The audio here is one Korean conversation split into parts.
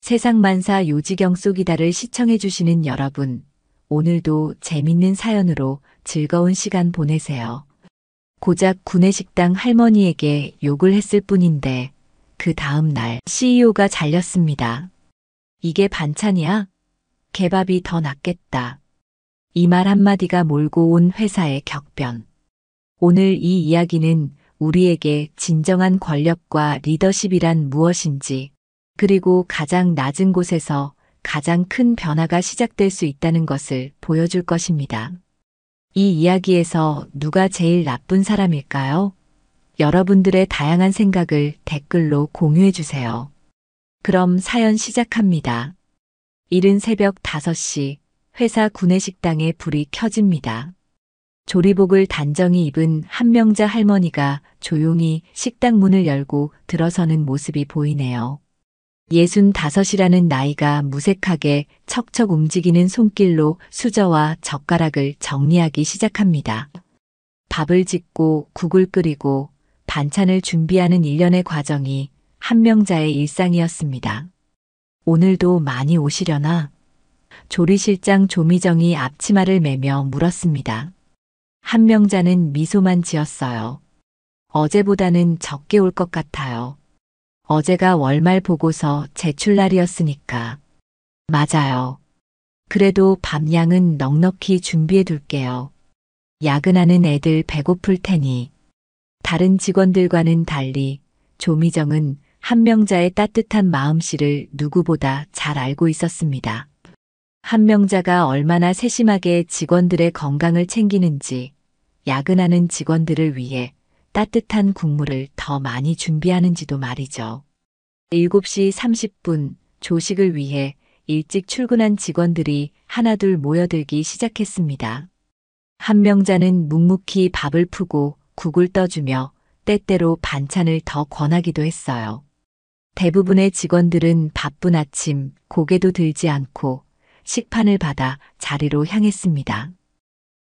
세상만사 요지경 속이다를 시청해주시는 여러분, 오늘도 재밌는 사연으로 즐거운 시간 보내세요. 고작 구내식당 할머니에게 욕을 했을 뿐인데 그 다음 날 CEO가 잘렸습니다. 이게 반찬이야? 개밥이 더 낫겠다. 이 말 한마디가 몰고 온 회사의 격변. 오늘 이 이야기는 우리에게 진정한 권력과 리더십이란 무엇인지, 그리고 가장 낮은 곳에서 가장 큰 변화가 시작될 수 있다는 것을 보여줄 것입니다. 이 이야기에서 누가 제일 나쁜 사람일까요? 여러분들의 다양한 생각을 댓글로 공유해 주세요. 그럼 사연 시작합니다. 이른 새벽 5시 회사 구내식당에 불이 켜집니다. 조리복을 단정히 입은 한명자 할머니가 조용히 식당 문을 열고 들어서는 모습이 보이네요. 65이라는 나이가 무색하게 척척 움직이는 손길로 수저와 젓가락을 정리하기 시작합니다. 밥을 짓고 국을 끓이고 반찬을 준비하는 일련의 과정이 한명자의 일상이었습니다. 오늘도 많이 오시려나? 조리실장 조미정이 앞치마를 매며 물었습니다. 한명자는 미소만 지었어요. 어제보다는 적게 올 것 같아요. 어제가 월말 보고서 제출 날이었으니까. 맞아요. 그래도 밥량은 넉넉히 준비해 둘게요. 야근하는 애들 배고플 테니. 다른 직원들과는 달리 조미정은 한명자의 따뜻한 마음씨를 누구보다 잘 알고 있었습니다. 한명자가 얼마나 세심하게 직원들의 건강을 챙기는지, 야근하는 직원들을 위해 따뜻한 국물을 더 많이 준비하는지도 말이죠. 7시 30분 조식을 위해 일찍 출근한 직원들이 하나둘 모여들기 시작했습니다. 한명자는 묵묵히 밥을 푸고 국을 떠주며 때때로 반찬을 더 권하기도 했어요. 대부분의 직원들은 바쁜 아침 고개도 들지 않고 식판을 받아 자리로 향했습니다.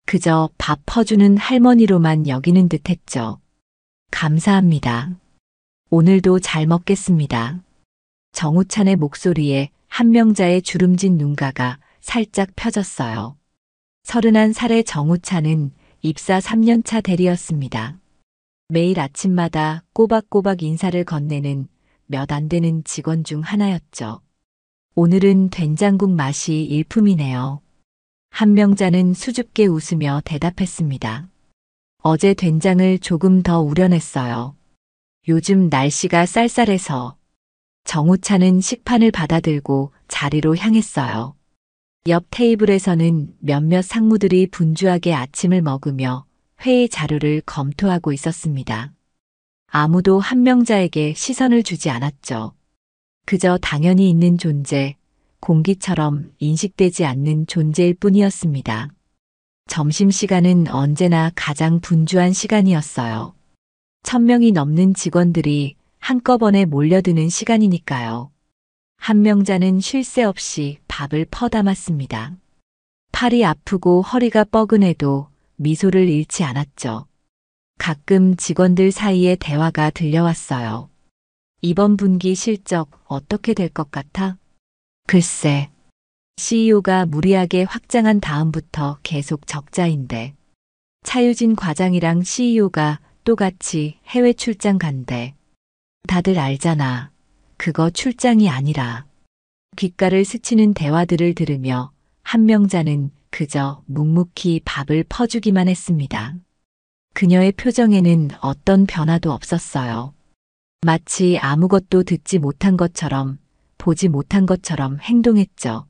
그저 밥 퍼주는 할머니로만 여기는 듯 했죠. 감사합니다. 오늘도 잘 먹겠습니다. 정우찬의 목소리에 한명자의 주름진 눈가가 살짝 펴졌어요. 31살의 정우찬은 입사 3년차 대리였습니다. 매일 아침마다 꼬박꼬박 인사를 건네는 몇 안 되는 직원 중 하나였죠. 오늘은 된장국 맛이 일품이네요. 한명자는 수줍게 웃으며 대답했습니다. 어제 된장을 조금 더 우려냈어요. 요즘 날씨가 쌀쌀해서. 정우찬은 식판을 받아들고 자리로 향했어요. 옆 테이블에서는 몇몇 상무들이 분주하게 아침을 먹으며 회의 자료를 검토하고 있었습니다. 아무도 한명자에게 시선을 주지 않았죠. 그저 당연히 있는 존재, 공기처럼 인식되지 않는 존재일 뿐이었습니다. 점심시간은 언제나 가장 분주한 시간이었어요. 1000명이 넘는 직원들이 한꺼번에 몰려드는 시간이니까요. 한명자는 쉴 새 없이 밥을 퍼담았습니다. 팔이 아프고 허리가 뻐근해도 미소를 잃지 않았죠. 가끔 직원들 사이에 대화가 들려왔어요. 이번 분기 실적 어떻게 될 것 같아? 글쎄, CEO가 무리하게 확장한 다음부터 계속 적자인데. 차유진 과장이랑 CEO가 또 같이 해외 출장 간대. 다들 알잖아. 그거 출장이 아니라. 귓가를 스치는 대화들을 들으며 한명자는 그저 묵묵히 밥을 퍼주기만 했습니다. 그녀의 표정에는 어떤 변화도 없었어요. 마치 아무것도 듣지 못한 것처럼, 보지 못한 것처럼 행동했죠.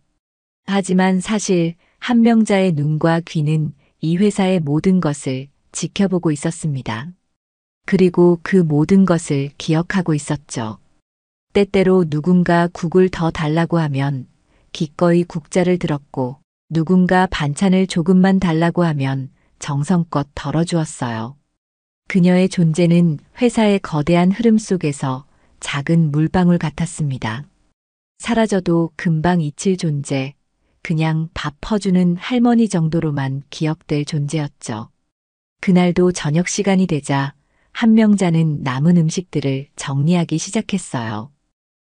하지만 사실 한명자의 눈과 귀는 이 회사의 모든 것을 지켜보고 있었습니다. 그리고 그 모든 것을 기억하고 있었죠. 때때로 누군가 국을 더 달라고 하면 기꺼이 국자를 들었고, 누군가 반찬을 조금만 달라고 하면 정성껏 덜어주었어요. 그녀의 존재는 회사의 거대한 흐름 속에서 작은 물방울 같았습니다. 사라져도 금방 잊힐 존재, 그냥 밥 퍼주는 할머니 정도로만 기억될 존재였죠. 그날도 저녁 시간이 되자 한명자는 남은 음식들을 정리하기 시작했어요.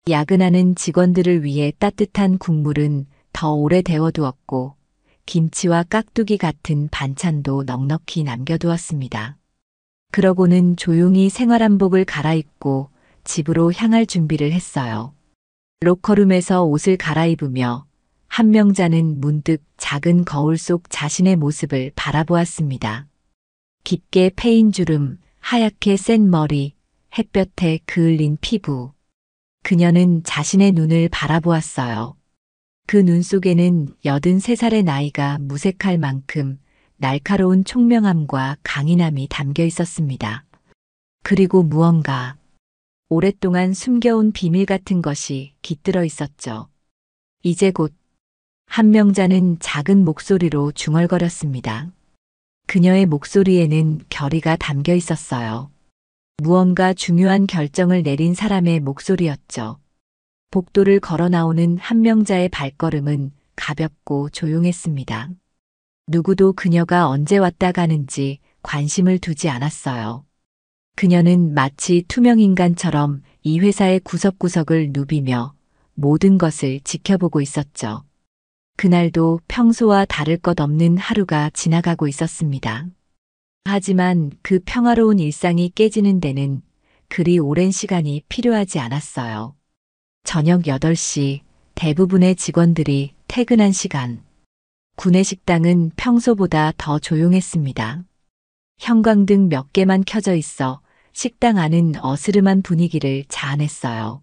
야근하는 직원들을 위해 따뜻한 국물은 더 오래 데워두었고 김치와 깍두기 같은 반찬도 넉넉히 남겨두었습니다. 그러고는 조용히 생활한복을 갈아입고 집으로 향할 준비를 했어요. 로커룸에서 옷을 갈아입으며 한명자는 문득 작은 거울 속 자신의 모습을 바라보았습니다. 깊게 패인 주름, 하얗게 센 머리, 햇볕에 그을린 피부. 그녀는 자신의 눈을 바라보았어요. 그 눈 속에는 83살의 나이가 무색할 만큼 날카로운 총명함과 강인함이 담겨 있었습니다. 그리고 무언가 오랫동안 숨겨온 비밀 같은 것이 깃들어 있었죠. 이제 곧 한명자는 작은 목소리로 중얼거렸습니다. 그녀의 목소리에는 결의가 담겨 있었어요. 무언가 중요한 결정을 내린 사람의 목소리였죠. 복도를 걸어 나오는 한명자의 발걸음은 가볍고 조용했습니다. 누구도 그녀가 언제 왔다 가는지 관심을 두지 않았어요. 그녀는 마치 투명인간처럼 이 회사의 구석구석을 누비며 모든 것을 지켜보고 있었죠. 그날도 평소와 다를 것 없는 하루가 지나가고 있었습니다. 하지만 그 평화로운 일상이 깨지는 데는 그리 오랜 시간이 필요하지 않았어요. 저녁 8시 대부분의 직원들이 퇴근한 시간. 구내식당은 평소보다 더 조용했습니다. 형광등 몇 개만 켜져 있어 식당 안은 어스름한 분위기를 자아냈어요.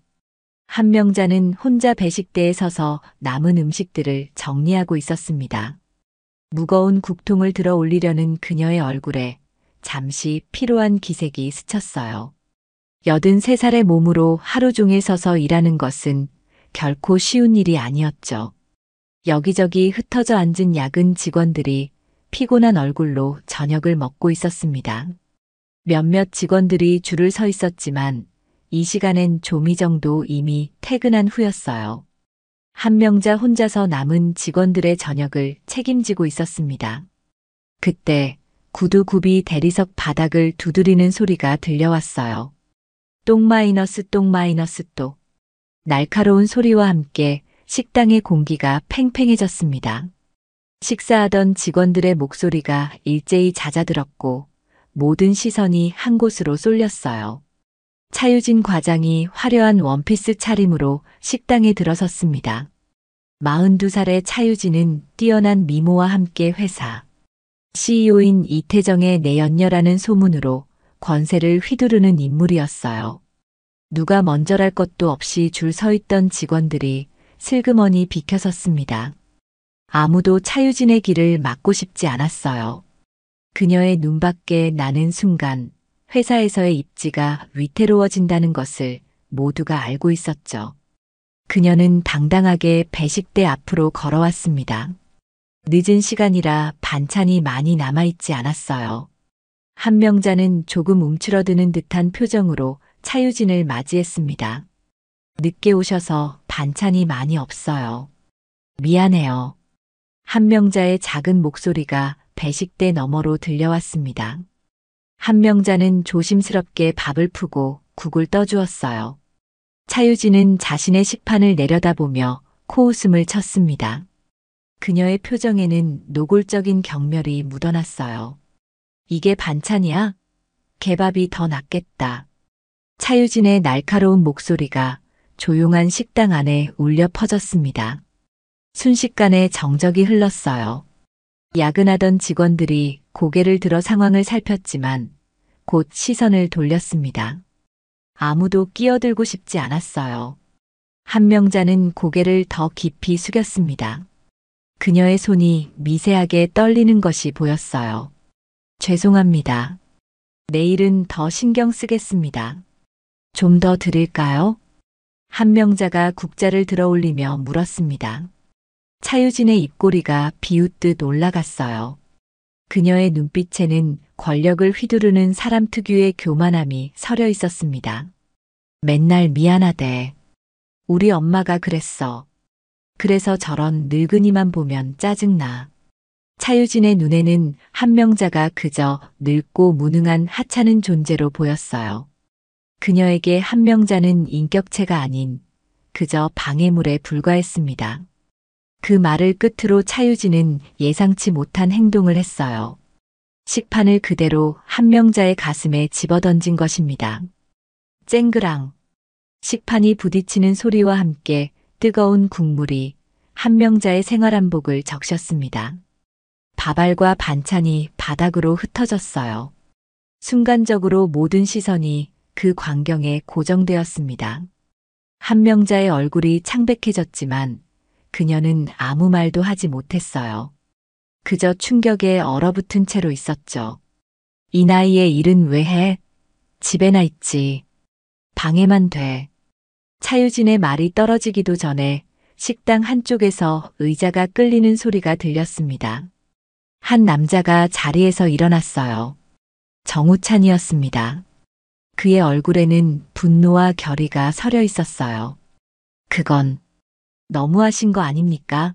한명자는 혼자 배식대에 서서 남은 음식들을 정리하고 있었습니다. 무거운 국통을 들어 올리려는 그녀의 얼굴에 잠시 피로한 기색이 스쳤어요. 83살의 몸으로 하루 종일 서서 일하는 것은 결코 쉬운 일이 아니었죠. 여기저기 흩어져 앉은 야근 직원들이 피곤한 얼굴로 저녁을 먹고 있었습니다. 몇몇 직원들이 줄을 서 있었지만 이 시간엔 조미정도 이미 퇴근한 후였어요. 한명자 혼자서 남은 직원들의 저녁을 책임지고 있었습니다. 그때 구두굽이 대리석 바닥을 두드리는 소리가 들려왔어요. 똥. 날카로운 소리와 함께 식당의 공기가 팽팽해졌습니다. 식사하던 직원들의 목소리가 일제히 잦아들었고 모든 시선이 한 곳으로 쏠렸어요. 차유진 과장이 화려한 원피스 차림으로 식당에 들어섰습니다. 42살의 차유진은 뛰어난 미모와 함께 회사 CEO인 이태정의 내연녀라는 소문으로 권세를 휘두르는 인물이었어요. 누가 먼저랄 것도 없이 줄 서 있던 직원들이 슬그머니 비켜섰습니다. 아무도 차유진의 길을 막고 싶지 않았어요. 그녀의 눈밖에 나는 순간 회사에서의 입지가 위태로워진다는 것을 모두가 알고 있었죠. 그녀는 당당하게 배식대 앞으로 걸어왔습니다. 늦은 시간이라 반찬이 많이 남아있지 않았어요. 한명자는 조금 움츠러드는 듯한 표정으로 차유진을 맞이했습니다. 늦게 오셔서 반찬이 많이 없어요. 미안해요. 한명자의 작은 목소리가 배식대 너머로 들려왔습니다. 한명자는 조심스럽게 밥을 푸고 국을 떠주었어요. 차유진은 자신의 식판을 내려다보며 코웃음을 쳤습니다. 그녀의 표정에는 노골적인 경멸이 묻어났어요. 이게 반찬이야? 개밥이 더 낫겠다. 차유진의 날카로운 목소리가 조용한 식당 안에 울려 퍼졌습니다. 순식간에 정적이 흘렀어요. 야근하던 직원들이 고개를 들어 상황을 살폈지만 곧 시선을 돌렸습니다. 아무도 끼어들고 싶지 않았어요. 한명자는 고개를 더 깊이 숙였습니다. 그녀의 손이 미세하게 떨리는 것이 보였어요. 죄송합니다. 내일은 더 신경 쓰겠습니다. 좀 더 드릴까요? 한명자가 국자를 들어 올리며 물었습니다. 차유진의 입꼬리가 비웃듯 올라갔어요. 그녀의 눈빛에는 권력을 휘두르는 사람 특유의 교만함이 서려 있었습니다. 맨날 미안하대. 우리 엄마가 그랬어. 그래서 저런 늙은이만 보면 짜증나. 차유진의 눈에는 한명자가 그저 늙고 무능한 하찮은 존재로 보였어요. 그녀에게 한명자는 인격체가 아닌 그저 방해물에 불과했습니다. 그 말을 끝으로 차유진은 예상치 못한 행동을 했어요. 식판을 그대로 한명자의 가슴에 집어던진 것입니다. 쨍그랑. 식판이 부딪히는 소리와 함께 뜨거운 국물이 한명자의 생활한복을 적셨습니다. 밥알과 반찬이 바닥으로 흩어졌어요. 순간적으로 모든 시선이 그 광경에 고정되었습니다. 한명자의 얼굴이 창백해졌지만 그녀는 아무 말도 하지 못했어요. 그저 충격에 얼어붙은 채로 있었죠. 이 나이에 일은 왜 해? 집에나 있지. 방해만 돼. 차유진의 말이 떨어지기도 전에 식당 한쪽에서 의자가 끌리는 소리가 들렸습니다. 한 남자가 자리에서 일어났어요. 정우찬이었습니다. 그의 얼굴에는 분노와 결의가 서려 있었어요. 그건 너무하신 거 아닙니까?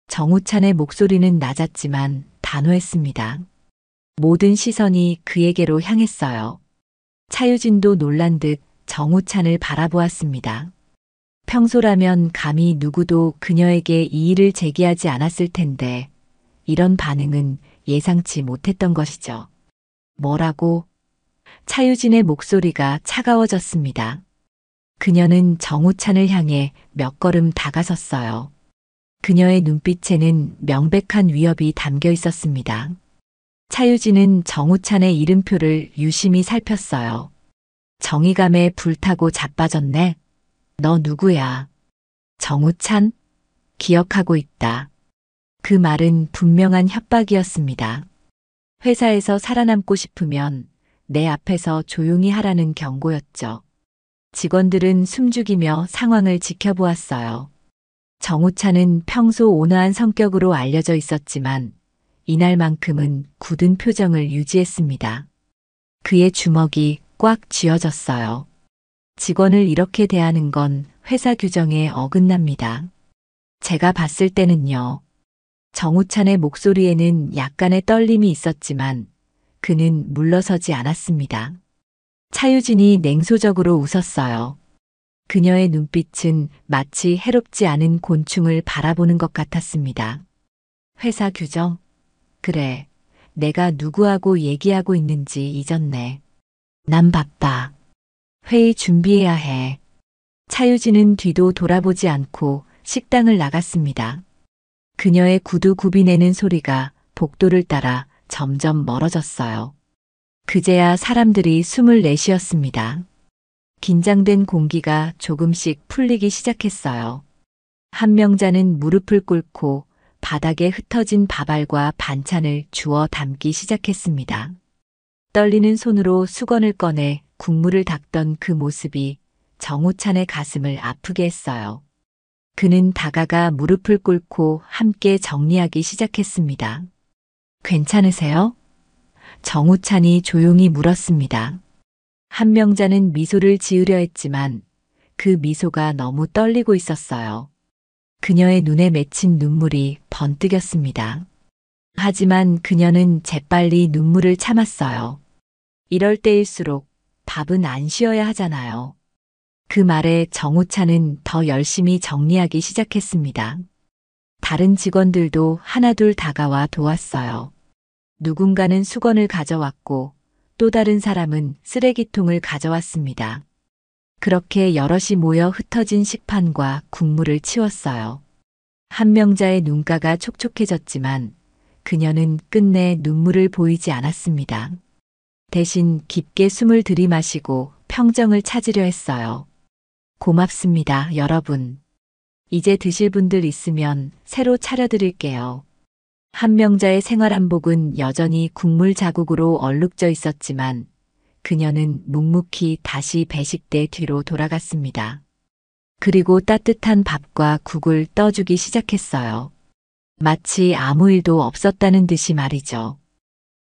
정우찬의 목소리는 낮았지만 단호했습니다. 모든 시선이 그에게로 향했어요. 차유진도 놀란 듯 정우찬을 바라보았습니다. 평소라면 감히 누구도 그녀에게 이의를 제기하지 않았을 텐데 이런 반응은 예상치 못했던 것이죠. 뭐라고? 차유진의 목소리가 차가워졌습니다. 그녀는 정우찬을 향해 몇 걸음 다가섰어요. 그녀의 눈빛에는 명백한 위협이 담겨 있었습니다. 차유진은 정우찬의 이름표를 유심히 살폈어요. 정의감에 불타고 자빠졌네. 너 누구야? 정우찬? 기억하고 있다. 그 말은 분명한 협박이었습니다. 회사에서 살아남고 싶으면 내 앞에서 조용히 하라는 경고였죠. 직원들은 숨죽이며 상황을 지켜보았어요. 정우찬은 평소 온화한 성격으로 알려져 있었지만 이날만큼은 굳은 표정을 유지했습니다. 그의 주먹이 꽉 쥐어졌어요. 직원을 이렇게 대하는 건 회사 규정에 어긋납니다. 제가 봤을 때는요. 정우찬의 목소리에는 약간의 떨림이 있었지만 그는 물러서지 않았습니다. 차유진이 냉소적으로 웃었어요. 그녀의 눈빛은 마치 해롭지 않은 곤충을 바라보는 것 같았습니다. 회사 규정? 그래, 내가 누구하고 얘기하고 있는지 잊었네. 난 바빠. 회의 준비해야 해. 차유진은 뒤도 돌아보지 않고 식당을 나갔습니다. 그녀의 구두 굽이내는 소리가 복도를 따라 점점 멀어졌어요. 그제야 사람들이 숨을 내쉬었습니다. 긴장된 공기가 조금씩 풀리기 시작했어요. 한명자는 무릎을 꿇고 바닥에 흩어진 밥알과 반찬을 주워 담기 시작했습니다. 떨리는 손으로 수건을 꺼내 국물을 닦던 그 모습이 정우찬의 가슴을 아프게 했어요. 그는 다가가 무릎을 꿇고 함께 정리하기 시작했습니다. 괜찮으세요? 정우찬이 조용히 물었습니다. 한명자는 미소를 지으려 했지만 그 미소가 너무 떨리고 있었어요. 그녀의 눈에 맺힌 눈물이 번뜩였습니다. 하지만 그녀는 재빨리 눈물을 참았어요. 이럴 때일수록 밥은 안 쉬어야 하잖아요. 그 말에 정우찬은 더 열심히 정리하기 시작했습니다. 다른 직원들도 하나둘 다가와 도왔어요. 누군가는 수건을 가져왔고 또 다른 사람은 쓰레기통을 가져왔습니다. 그렇게 여럿이 모여 흩어진 식판과 국물을 치웠어요. 한명자의 눈가가 촉촉해졌지만 그녀는 끝내 눈물을 보이지 않았습니다. 대신 깊게 숨을 들이마시고 평정을 찾으려 했어요. 고맙습니다, 여러분. 이제 드실 분들 있으면 새로 차려드릴게요. 한명자의 생활한복은 여전히 국물 자국으로 얼룩져 있었지만 그녀는 묵묵히 다시 배식대 뒤로 돌아갔습니다. 그리고 따뜻한 밥과 국을 떠주기 시작했어요. 마치 아무 일도 없었다는 듯이 말이죠.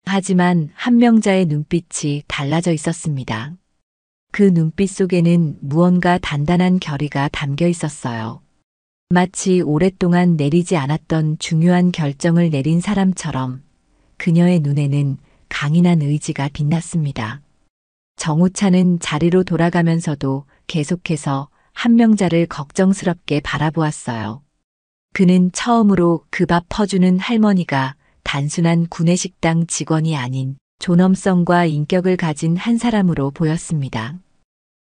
하지만 한명자의 눈빛이 달라져 있었습니다. 그 눈빛 속에는 무언가 단단한 결의가 담겨 있었어요. 마치 오랫동안 내리지 않았던 중요한 결정을 내린 사람처럼 그녀의 눈에는 강인한 의지가 빛났습니다. 정우찬은 자리로 돌아가면서도 계속해서 한명자를 걱정스럽게 바라보았어요. 그는 처음으로 그 밥 퍼주는 할머니가 단순한 구내식당 직원이 아닌 존엄성과 인격을 가진 한 사람으로 보였습니다.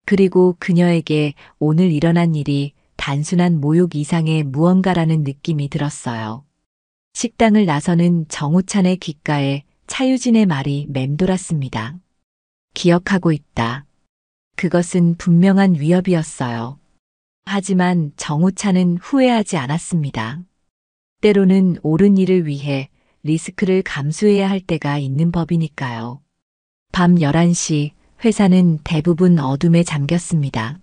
그리고 그녀에게 오늘 일어난 일이 단순한 모욕 이상의 무언가라는 느낌이 들었어요. 식당을 나서는 정우찬의 귓가에 차유진의 말이 맴돌았습니다. 기억하고 있다. 그것은 분명한 위협이었어요. 하지만 정우찬은 후회하지 않았습니다. 때로는 옳은 일을 위해 리스크를 감수해야 할 때가 있는 법이니까요. 밤 11시 회사는 대부분 어둠에 잠겼습니다.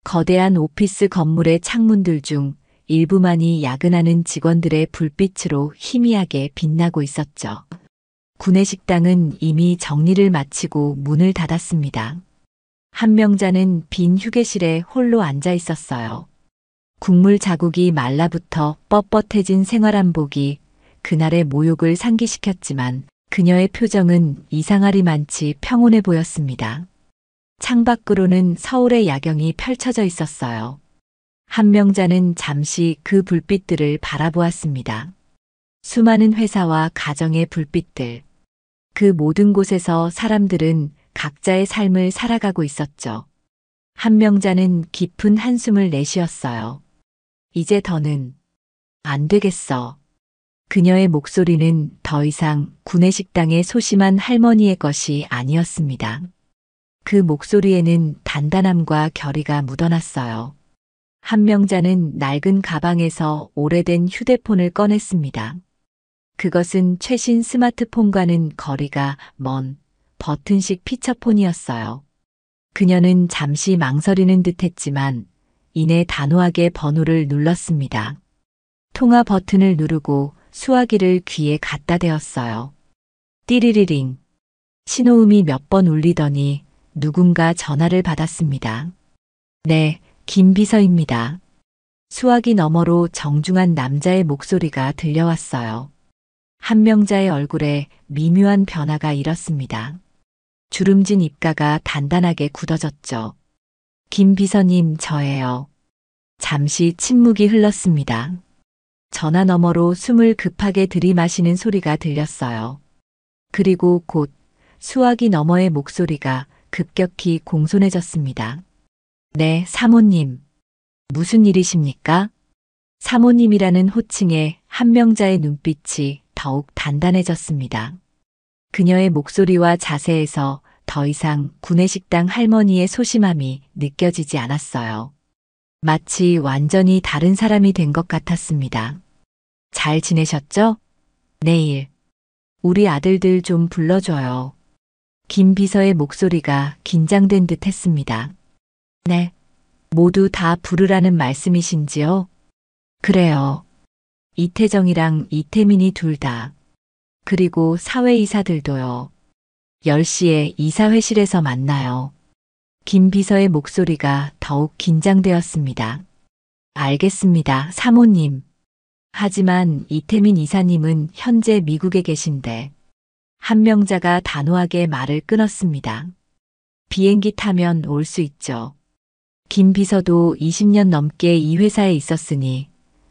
거대한 오피스 건물의 창문들 중 일부만이 야근하는 직원들의 불빛으로 희미하게 빛나고 있었죠. 구내식당은 이미 정리를 마치고 문을 닫았습니다. 한명자는 빈 휴게실에 홀로 앉아 있었어요. 국물 자국이 말라붙어 뻣뻣해진 생활한복이 그날의 모욕을 상기시켰지만 그녀의 표정은 이상하리만치 평온해 보였습니다. 창밖으로는 서울의 야경이 펼쳐져 있었어요. 한명자는 잠시 그 불빛들을 바라보았습니다. 수많은 회사와 가정의 불빛들. 그 모든 곳에서 사람들은 각자의 삶을 살아가고 있었죠. 한명자는 깊은 한숨을 내쉬었어요. 이제 더는 안 되겠어. 그녀의 목소리는 더 이상 구내식당의 소심한 할머니의 것이 아니었습니다. 그 목소리에는 단단함과 결의가 묻어났어요. 한명자는 낡은 가방에서 오래된 휴대폰을 꺼냈습니다. 그것은 최신 스마트폰과는 거리가 먼 버튼식 피처폰이었어요. 그녀는 잠시 망설이는 듯 했지만 이내 단호하게 번호를 눌렀습니다. 통화 버튼을 누르고 수화기를 귀에 갖다 대었어요. 띠리리링. 신호음이 몇 번 울리더니 누군가 전화를 받았습니다. 네, 김 비서입니다. 수화기 너머로 정중한 남자의 목소리가 들려왔어요. 한명자의 얼굴에 미묘한 변화가 일었습니다. 주름진 입가가 단단하게 굳어졌죠. 김 비서님, 저예요. 잠시 침묵이 흘렀습니다. 전화 너머로 숨을 급하게 들이마시는 소리가 들렸어요. 그리고 곧 수화기 너머의 목소리가 급격히 공손해졌습니다. 네, 사모님. 무슨 일이십니까? 사모님이라는 호칭에 한명자의 눈빛이 더욱 단단해졌습니다. 그녀의 목소리와 자세에서 더 이상 구내식당 할머니의 소심함이 느껴지지 않았어요. 마치 완전히 다른 사람이 된 것 같았습니다. 잘 지내셨죠? 내일 우리 아들들 좀 불러줘요. 김 비서의 목소리가 긴장된 듯 했습니다. 네. 모두 다 부르라는 말씀이신지요? 그래요. 이태정이랑 이태민이 둘 다. 그리고 사회이사들도요. 10시에 이사회실에서 만나요. 김 비서의 목소리가 더욱 긴장되었습니다. 알겠습니다, 사모님. 하지만 이태민 이사님은 현재 미국에 계신데. 한명자가 단호하게 말을 끊었습니다. 비행기 타면 올 수 있죠. 김 비서도 20년 넘게 이 회사에 있었으니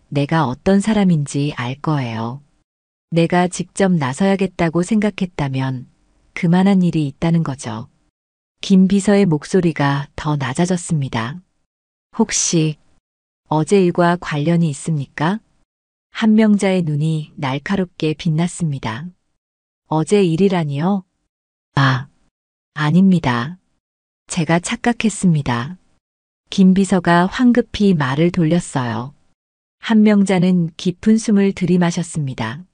내가 어떤 사람인지 알 거예요. 내가 직접 나서야겠다고 생각했다면 그만한 일이 있다는 거죠. 김 비서의 목소리가 더 낮아졌습니다. 혹시 어제 일과 관련이 있습니까? 한명자의 눈이 날카롭게 빛났습니다. 어제 일이라니요? 아, 아닙니다. 제가 착각했습니다. 김 비서가 황급히 말을 돌렸어요. 한명자는 깊은 숨을 들이마셨습니다.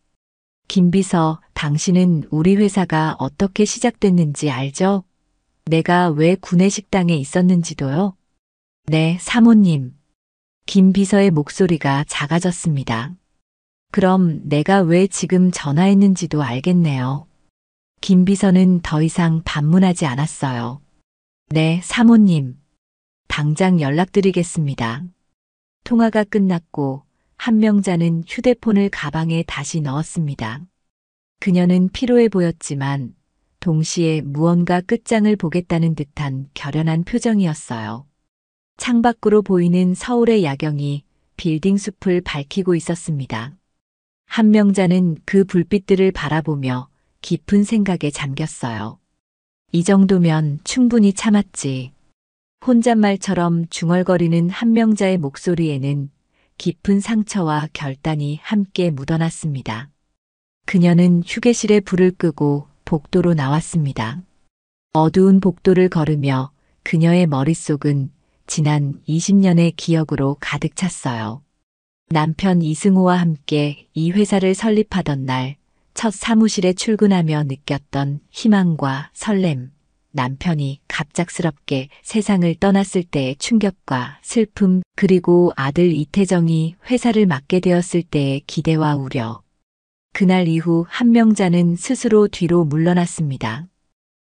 김 비서, 당신은 우리 회사가 어떻게 시작됐는지 알죠? 내가 왜 구내식당에 있었는지도요? 네, 사모님. 김 비서의 목소리가 작아졌습니다. 그럼 내가 왜 지금 전화했는지도 알겠네요. 김 비서는 더 이상 반문하지 않았어요. 네, 사모님. 당장 연락드리겠습니다. 통화가 끝났고 한명자는 휴대폰을 가방에 다시 넣었습니다. 그녀는 피로해 보였지만 동시에 무언가 끝장을 보겠다는 듯한 결연한 표정이었어요. 창밖으로 보이는 서울의 야경이 빌딩 숲을 밝히고 있었습니다. 한명자는 그 불빛들을 바라보며 깊은 생각에 잠겼어요. 이 정도면 충분히 참았지. 혼잣말처럼 중얼거리는 한명자의 목소리에는 깊은 상처와 결단이 함께 묻어났습니다. 그녀는 휴게실에 불을 끄고 복도로 나왔습니다. 어두운 복도를 걸으며 그녀의 머릿속은 지난 20년의 기억으로 가득 찼어요. 남편 이승호와 함께 이 회사를 설립하던 날, 첫 사무실에 출근하며 느꼈던 희망과 설렘, 남편이 갑작스럽게 세상을 떠났을 때의 충격과 슬픔, 그리고 아들 이태정이 회사를 맡게 되었을 때의 기대와 우려. 그날 이후 한명자는 스스로 뒤로 물러났습니다.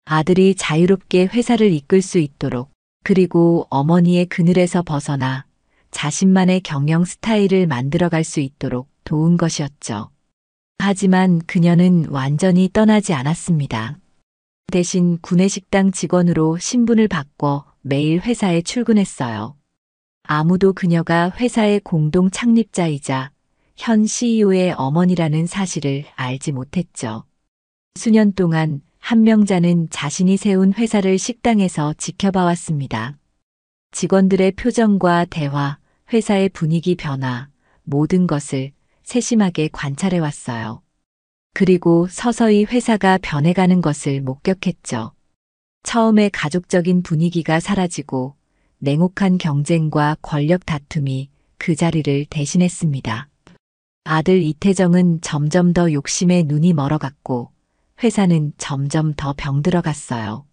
아들이 자유롭게 회사를 이끌 수 있도록, 그리고 어머니의 그늘에서 벗어나 자신만의 경영 스타일을 만들어갈 수 있도록 도운 것이었죠. 하지만 그녀는 완전히 떠나지 않았습니다. 대신 구내식당 직원으로 신분을 바꿔 매일 회사에 출근했어요. 아무도 그녀가 회사의 공동 창립자이자 현 CEO의 어머니라는 사실을 알지 못했죠. 수년 동안 한명자는 자신이 세운 회사를 식당에서 지켜봐왔습니다. 직원들의 표정과 대화, 회사의 분위기 변화, 모든 것을 세심하게 관찰해왔어요. 그리고 서서히 회사가 변해가는 것을 목격했죠. 처음에 가족적인 분위기가 사라지고 냉혹한 경쟁과 권력 다툼이 그 자리를 대신했습니다. 아들 이태정은 점점 더 욕심에 눈이 멀어갔고 회사는 점점 더 병들어갔어요.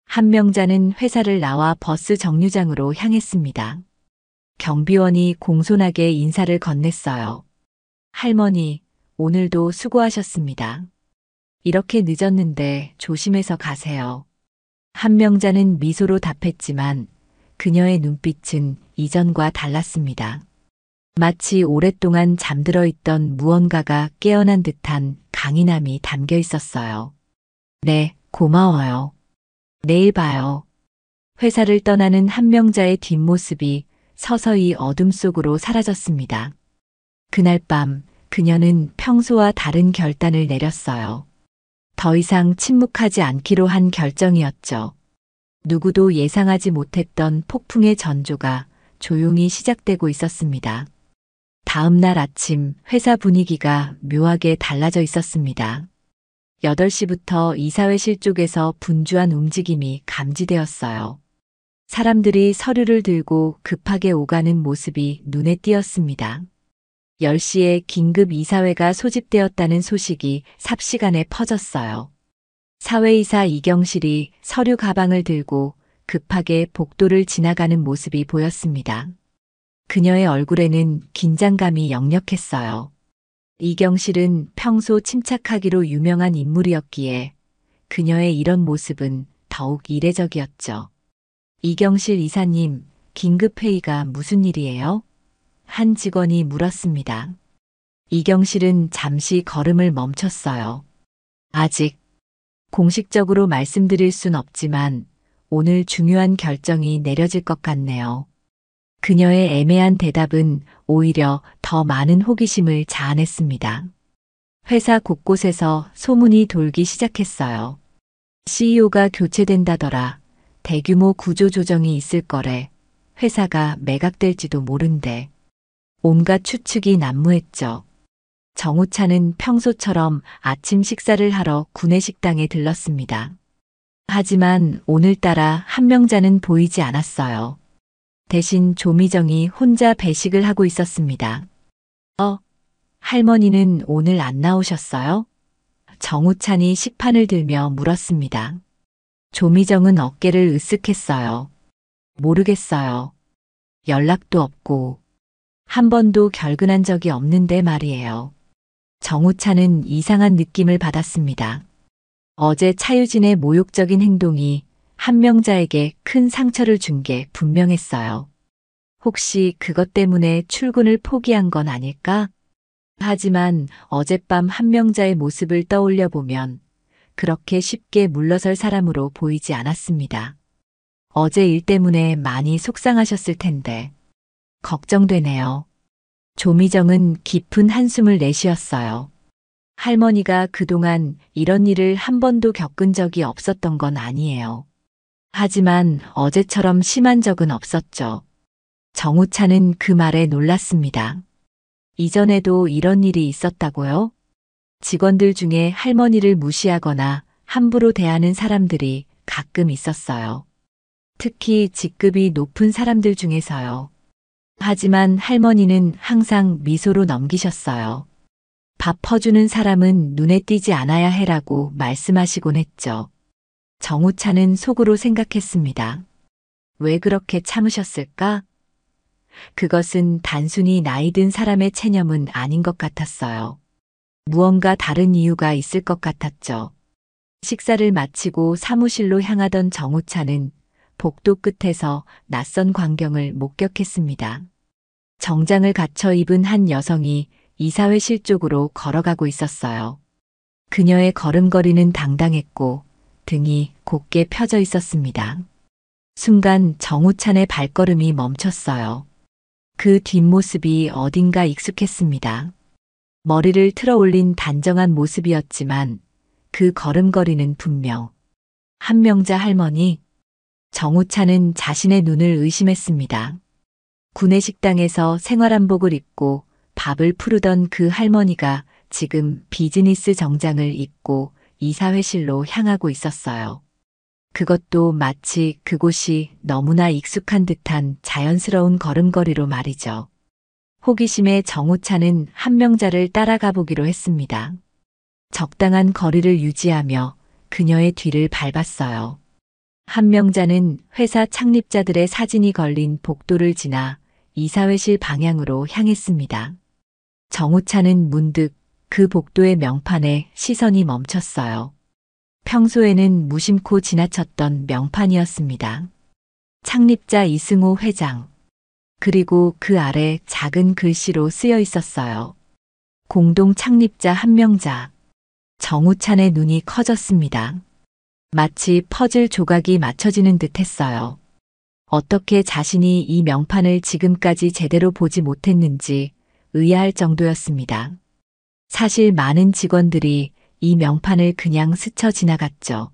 한명자는 회사를 나와 버스 정류장으로 향했습니다. 경비원이 공손하게 인사를 건넸어요. 할머니, 오늘도 수고하셨습니다. 이렇게 늦었는데 조심해서 가세요. 한명자는 미소로 답했지만 그녀의 눈빛은 이전과 달랐습니다. 마치 오랫동안 잠들어 있던 무언가가 깨어난 듯한 강인함이 담겨 있었어요. 네, 고마워요. 내일 봐요. 회사를 떠나는 한명자의 뒷모습이 서서히 어둠 속으로 사라졌습니다. 그날 밤 그녀는 평소와 다른 결단을 내렸어요. 더 이상 침묵하지 않기로 한 결정이었죠. 누구도 예상하지 못했던 폭풍의 전조가 조용히 시작되고 있었습니다. 다음 날 아침 회사 분위기가 묘하게 달라져 있었습니다. 8시부터 이사회실 쪽에서 분주한 움직임이 감지되었어요. 사람들이 서류를 들고 급하게 오가는 모습이 눈에 띄었습니다. 10시에 긴급 이사회가 소집되었다는 소식이 삽시간에 퍼졌어요. 사회이사 이경실이 서류 가방을 들고 급하게 복도를 지나가는 모습이 보였습니다. 그녀의 얼굴에는 긴장감이 역력했어요. 이경실은 평소 침착하기로 유명한 인물이었기에 그녀의 이런 모습은 더욱 이례적이었죠. 이경실 이사님, 긴급회의가 무슨 일이에요? 한 직원이 물었습니다. 이경실은 잠시 걸음을 멈췄어요. 아직 공식적으로 말씀드릴 순 없지만 오늘 중요한 결정이 내려질 것 같네요. 그녀의 애매한 대답은 오히려 더 많은 호기심을 자아냈습니다. 회사 곳곳에서 소문이 돌기 시작했어요. CEO가 교체된다더라. 대규모 구조 조정이 있을 거래. 회사가 매각될지도 모른대. 온갖 추측이 난무했죠. 정우차는 평소처럼 아침 식사를 하러 구내식당에 들렀습니다. 하지만 오늘따라 한명자는 보이지 않았어요. 대신 조미정이 혼자 배식을 하고 있었습니다. 할머니는 오늘 안 나오셨어요? 정우찬이 식판을 들며 물었습니다. 조미정은 어깨를 으쓱했어요. 모르겠어요. 연락도 없고 한 번도 결근한 적이 없는데 말이에요. 정우찬은 이상한 느낌을 받았습니다. 어제 차유진의 모욕적인 행동이 한명자에게 큰 상처를 준 게 분명했어요. 혹시 그것 때문에 출근을 포기한 건 아닐까? 하지만 어젯밤 한명자의 모습을 떠올려 보면 그렇게 쉽게 물러설 사람으로 보이지 않았습니다. 어제 일 때문에 많이 속상하셨을 텐데. 걱정되네요. 조미정은 깊은 한숨을 내쉬었어요. 할머니가 그동안 이런 일을 한 번도 겪은 적이 없었던 건 아니에요. 하지만 어제처럼 심한 적은 없었죠. 정우차는 그 말에 놀랐습니다. 이전에도 이런 일이 있었다고요? 직원들 중에 할머니를 무시하거나 함부로 대하는 사람들이 가끔 있었어요. 특히 직급이 높은 사람들 중에서요. 하지만 할머니는 항상 미소로 넘기셨어요. 밥 퍼주는 사람은 눈에 띄지 않아야 해라고 말씀하시곤 했죠. 정우차는 속으로 생각했습니다. 왜 그렇게 참으셨을까? 그것은 단순히 나이 든 사람의 체념은 아닌 것 같았어요. 무언가 다른 이유가 있을 것 같았죠. 식사를 마치고 사무실로 향하던 정우차는 복도 끝에서 낯선 광경을 목격했습니다. 정장을 갖춰 입은 한 여성이 이사회실 쪽으로 걸어가고 있었어요. 그녀의 걸음걸이는 당당했고 등이 곧게 펴져 있었습니다. 순간 정우찬의 발걸음이 멈췄어요. 그 뒷모습이 어딘가 익숙했습니다. 머리를 틀어 올린 단정한 모습이었지만 그 걸음걸이는 분명 한명자 할머니. 정우찬은 자신의 눈을 의심했습니다. 구내식당에서 생활한복을 입고 밥을 푸르던 그 할머니가 지금 비즈니스 정장을 입고 이사회실로 향하고 있었어요. 그것도 마치 그곳이 너무나 익숙한 듯한 자연스러운 걸음걸이로 말이죠. 호기심에 정우차는 한명자를 따라가 보기로 했습니다. 적당한 거리를 유지하며 그녀의 뒤를 밟았어요. 한명자는 회사 창립자들의 사진이 걸린 복도를 지나 이사회실 방향으로 향했습니다. 정우차는 문득 그 복도의 명판에 시선이 멈췄어요. 평소에는 무심코 지나쳤던 명판이었습니다. 창립자 이승호 회장. 그리고 그 아래 작은 글씨로 쓰여 있었어요. 공동 창립자 한명자. 정우찬의 눈이 커졌습니다. 마치 퍼즐 조각이 맞춰지는 듯 했어요. 어떻게 자신이 이 명판을 지금까지 제대로 보지 못했는지 의아할 정도였습니다. 사실 많은 직원들이 이 명판을 그냥 스쳐 지나갔죠.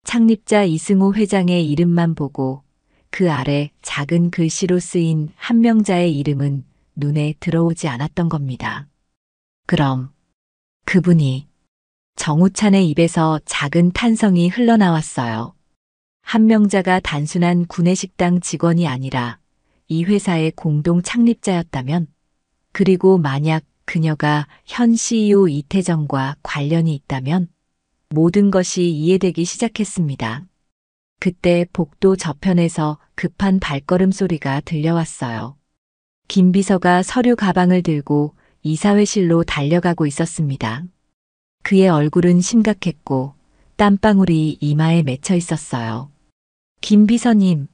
창립자 이승호 회장의 이름만 보고 그 아래 작은 글씨로 쓰인 한명자의 이름은 눈에 들어오지 않았던 겁니다. 그럼 그분이 정우찬의 입에서 작은 탄성이 흘러나왔어요. 한명자가 단순한 구내식당 직원이 아니라 이 회사의 공동 창립자였다면, 그리고 만약 그녀가 현 CEO 이태정과 관련이 있다면 모든 것이 이해되기 시작했습니다. 그때 복도 저편에서 급한 발걸음 소리가 들려왔어요. 김 비서가 서류 가방을 들고 이사회실로 달려가고 있었습니다. 그의 얼굴은 심각했고 땀방울이 이마에 맺혀 있었어요. 김 비서님,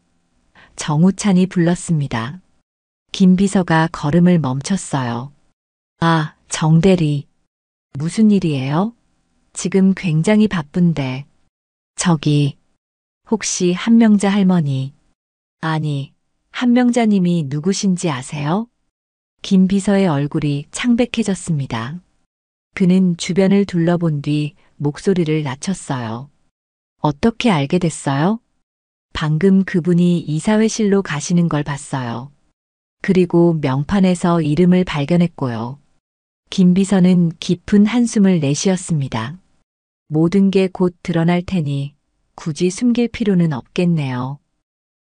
정우찬이 불렀습니다. 김 비서가 걸음을 멈췄어요. 아, 정 대리. 무슨 일이에요? 지금 굉장히 바쁜데. 저기, 혹시 한명자 할머니. 아니, 한명자님이 누구신지 아세요? 김 비서의 얼굴이 창백해졌습니다. 그는 주변을 둘러본 뒤 목소리를 낮췄어요. 어떻게 알게 됐어요? 방금 그분이 이사회실로 가시는 걸 봤어요. 그리고 명판에서 이름을 발견했고요. 김 비서는 깊은 한숨을 내쉬었습니다. 모든 게 곧 드러날 테니 굳이 숨길 필요는 없겠네요.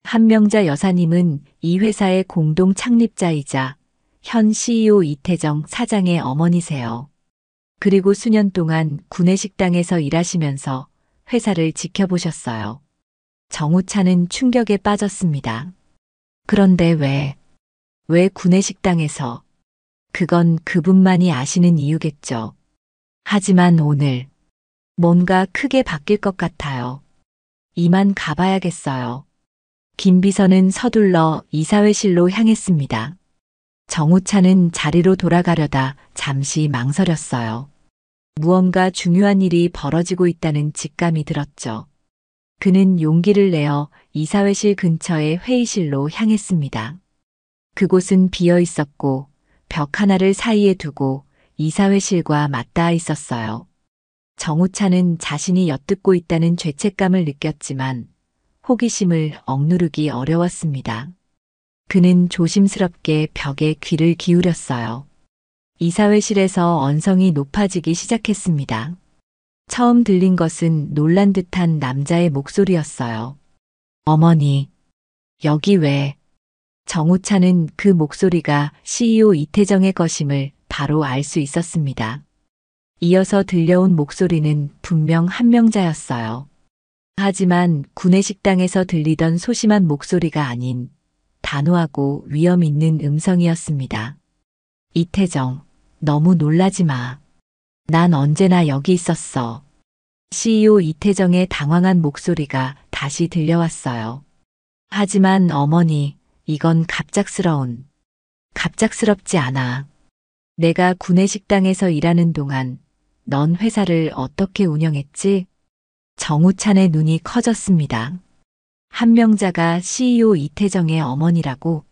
한명자 여사님은 이 회사의 공동 창립자이자 현 CEO 이태정 사장의 어머니세요. 그리고 수년 동안 구내식당에서 일하시면서 회사를 지켜보셨어요. 정우찬은 충격에 빠졌습니다. 그런데 왜 구내식당에서? 그건 그분만이 아시는 이유겠죠. 하지만 오늘 뭔가 크게 바뀔 것 같아요. 이만 가봐야겠어요. 김 비서는 서둘러 이사회실로 향했습니다. 정우찬은 자리로 돌아가려다 잠시 망설였어요. 무언가 중요한 일이 벌어지고 있다는 직감이 들었죠. 그는 용기를 내어 이사회실 근처의 회의실로 향했습니다. 그곳은 비어 있었고 벽 하나를 사이에 두고 이사회실과 맞닿아 있었어요. 정우차는 자신이 엿듣고 있다는 죄책감을 느꼈지만 호기심을 억누르기 어려웠습니다. 그는 조심스럽게 벽에 귀를 기울였어요. 이사회실에서 언성이 높아지기 시작했습니다. 처음 들린 것은 놀란 듯한 남자의 목소리였어요. 어머니, 여기 왜? 정우차는 그 목소리가 CEO 이태정의 것임을 바로 알 수 있었습니다. 이어서 들려온 목소리는 분명 한명자였어요. 하지만 구내식당에서 들리던 소심한 목소리가 아닌 단호하고 위험 있는 음성이었습니다. 이태정, 너무 놀라지 마. 난 언제나 여기 있었어. CEO 이태정의 당황한 목소리가 다시 들려왔어요. 하지만 어머니, 이건 갑작스럽지 않아. 내가 구내식당에서 일하는 동안 넌 회사를 어떻게 운영했지? 정우찬의 눈이 커졌습니다. 한명자가 CEO 이태정의 어머니라고,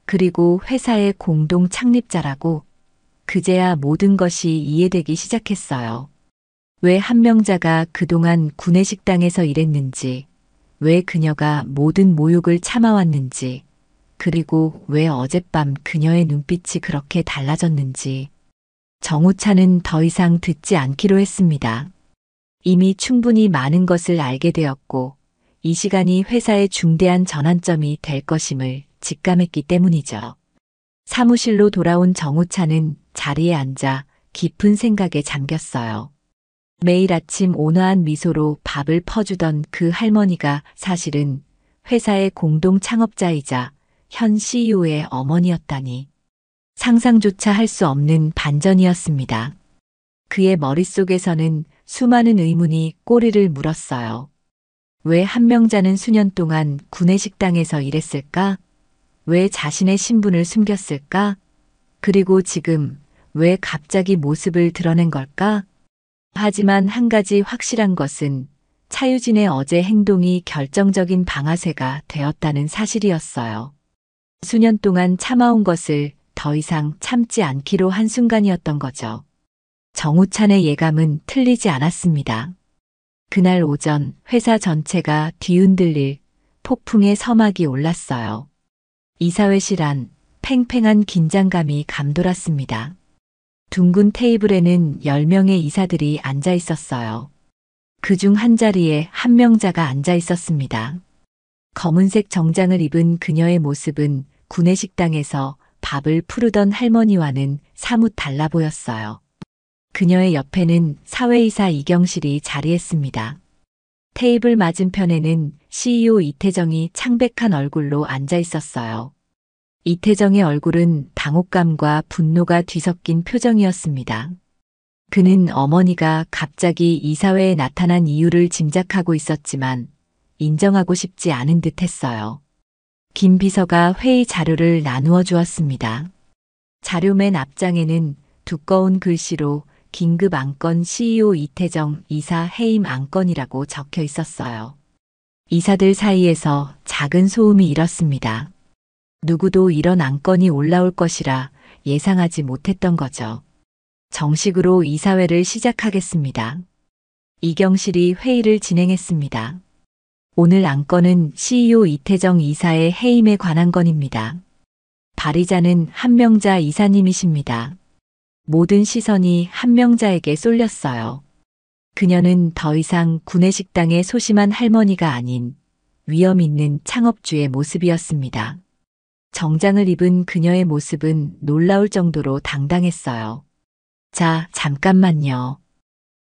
그리고 회사의 공동 창립자라고, 그제야 모든 것이 이해되기 시작했어요. 왜 한명자가 그동안 구내식당에서 일했는지, 왜 그녀가 모든 모욕을 참아왔는지, 그리고 왜 어젯밤 그녀의 눈빛이 그렇게 달라졌는지. 정우차는 더 이상 듣지 않기로 했습니다. 이미 충분히 많은 것을 알게 되었고, 이 시간이 회사의 중대한 전환점이 될 것임을 직감했기 때문이죠. 사무실로 돌아온 정우차는 자리에 앉아 깊은 생각에 잠겼어요. 매일 아침 온화한 미소로 밥을 퍼주던 그 할머니가 사실은 회사의 공동 창업자이자 현 CEO의 어머니였다니. 상상조차 할 수 없는 반전이었습니다. 그의 머릿속에서는 수많은 의문이 꼬리를 물었어요. 왜 한명자는 수년 동안 구내식당에서 일했을까? 왜 자신의 신분을 숨겼을까? 그리고 지금 왜 갑자기 모습을 드러낸 걸까? 하지만 한 가지 확실한 것은 차유진의 어제 행동이 결정적인 방아쇠가 되었다는 사실이었어요. 수년 동안 참아온 것을 더 이상 참지 않기로 한 순간이었던 거죠. 정우찬의 예감은 틀리지 않았습니다. 그날 오전 회사 전체가 뒤흔들릴 폭풍의 서막이 올랐어요. 이사회실 안 팽팽한 긴장감이 감돌았습니다. 둥근 테이블에는 10명의 이사들이 앉아 있었어요. 그중 한 자리에 한명자가 앉아 있었습니다. 검은색 정장을 입은 그녀의 모습은 구내식당에서 밥을 푸르던 할머니와는 사뭇 달라 보였어요. 그녀의 옆에는 사회이사 이경실이 자리했습니다. 테이블 맞은편에는 CEO 이태정이 창백한 얼굴로 앉아 있었어요. 이태정의 얼굴은 당혹감과 분노가 뒤섞인 표정이었습니다. 그는 어머니가 갑자기 이사회에 나타난 이유를 짐작하고 있었지만 인정하고 싶지 않은 듯 했어요. 김 비서가 회의 자료를 나누어 주었습니다. 자료 맨 앞장에는 두꺼운 글씨로 긴급 안건 CEO 이태정 이사 해임 안건이라고 적혀 있었어요. 이사들 사이에서 작은 소음이 일었습니다. 누구도 이런 안건이 올라올 것이라 예상하지 못했던 거죠. 정식으로 이사회를 시작하겠습니다. 이경실이 회의를 진행했습니다. 오늘 안건은 CEO 이태정 이사의 해임에 관한 건입니다. 발의자는 한명자 이사님이십니다. 모든 시선이 한명자에게 쏠렸어요. 그녀는 더 이상 구내식당의 소심한 할머니가 아닌 위험 있는 창업주의 모습이었습니다. 정장을 입은 그녀의 모습은 놀라울 정도로 당당했어요. 자, 잠깐만요.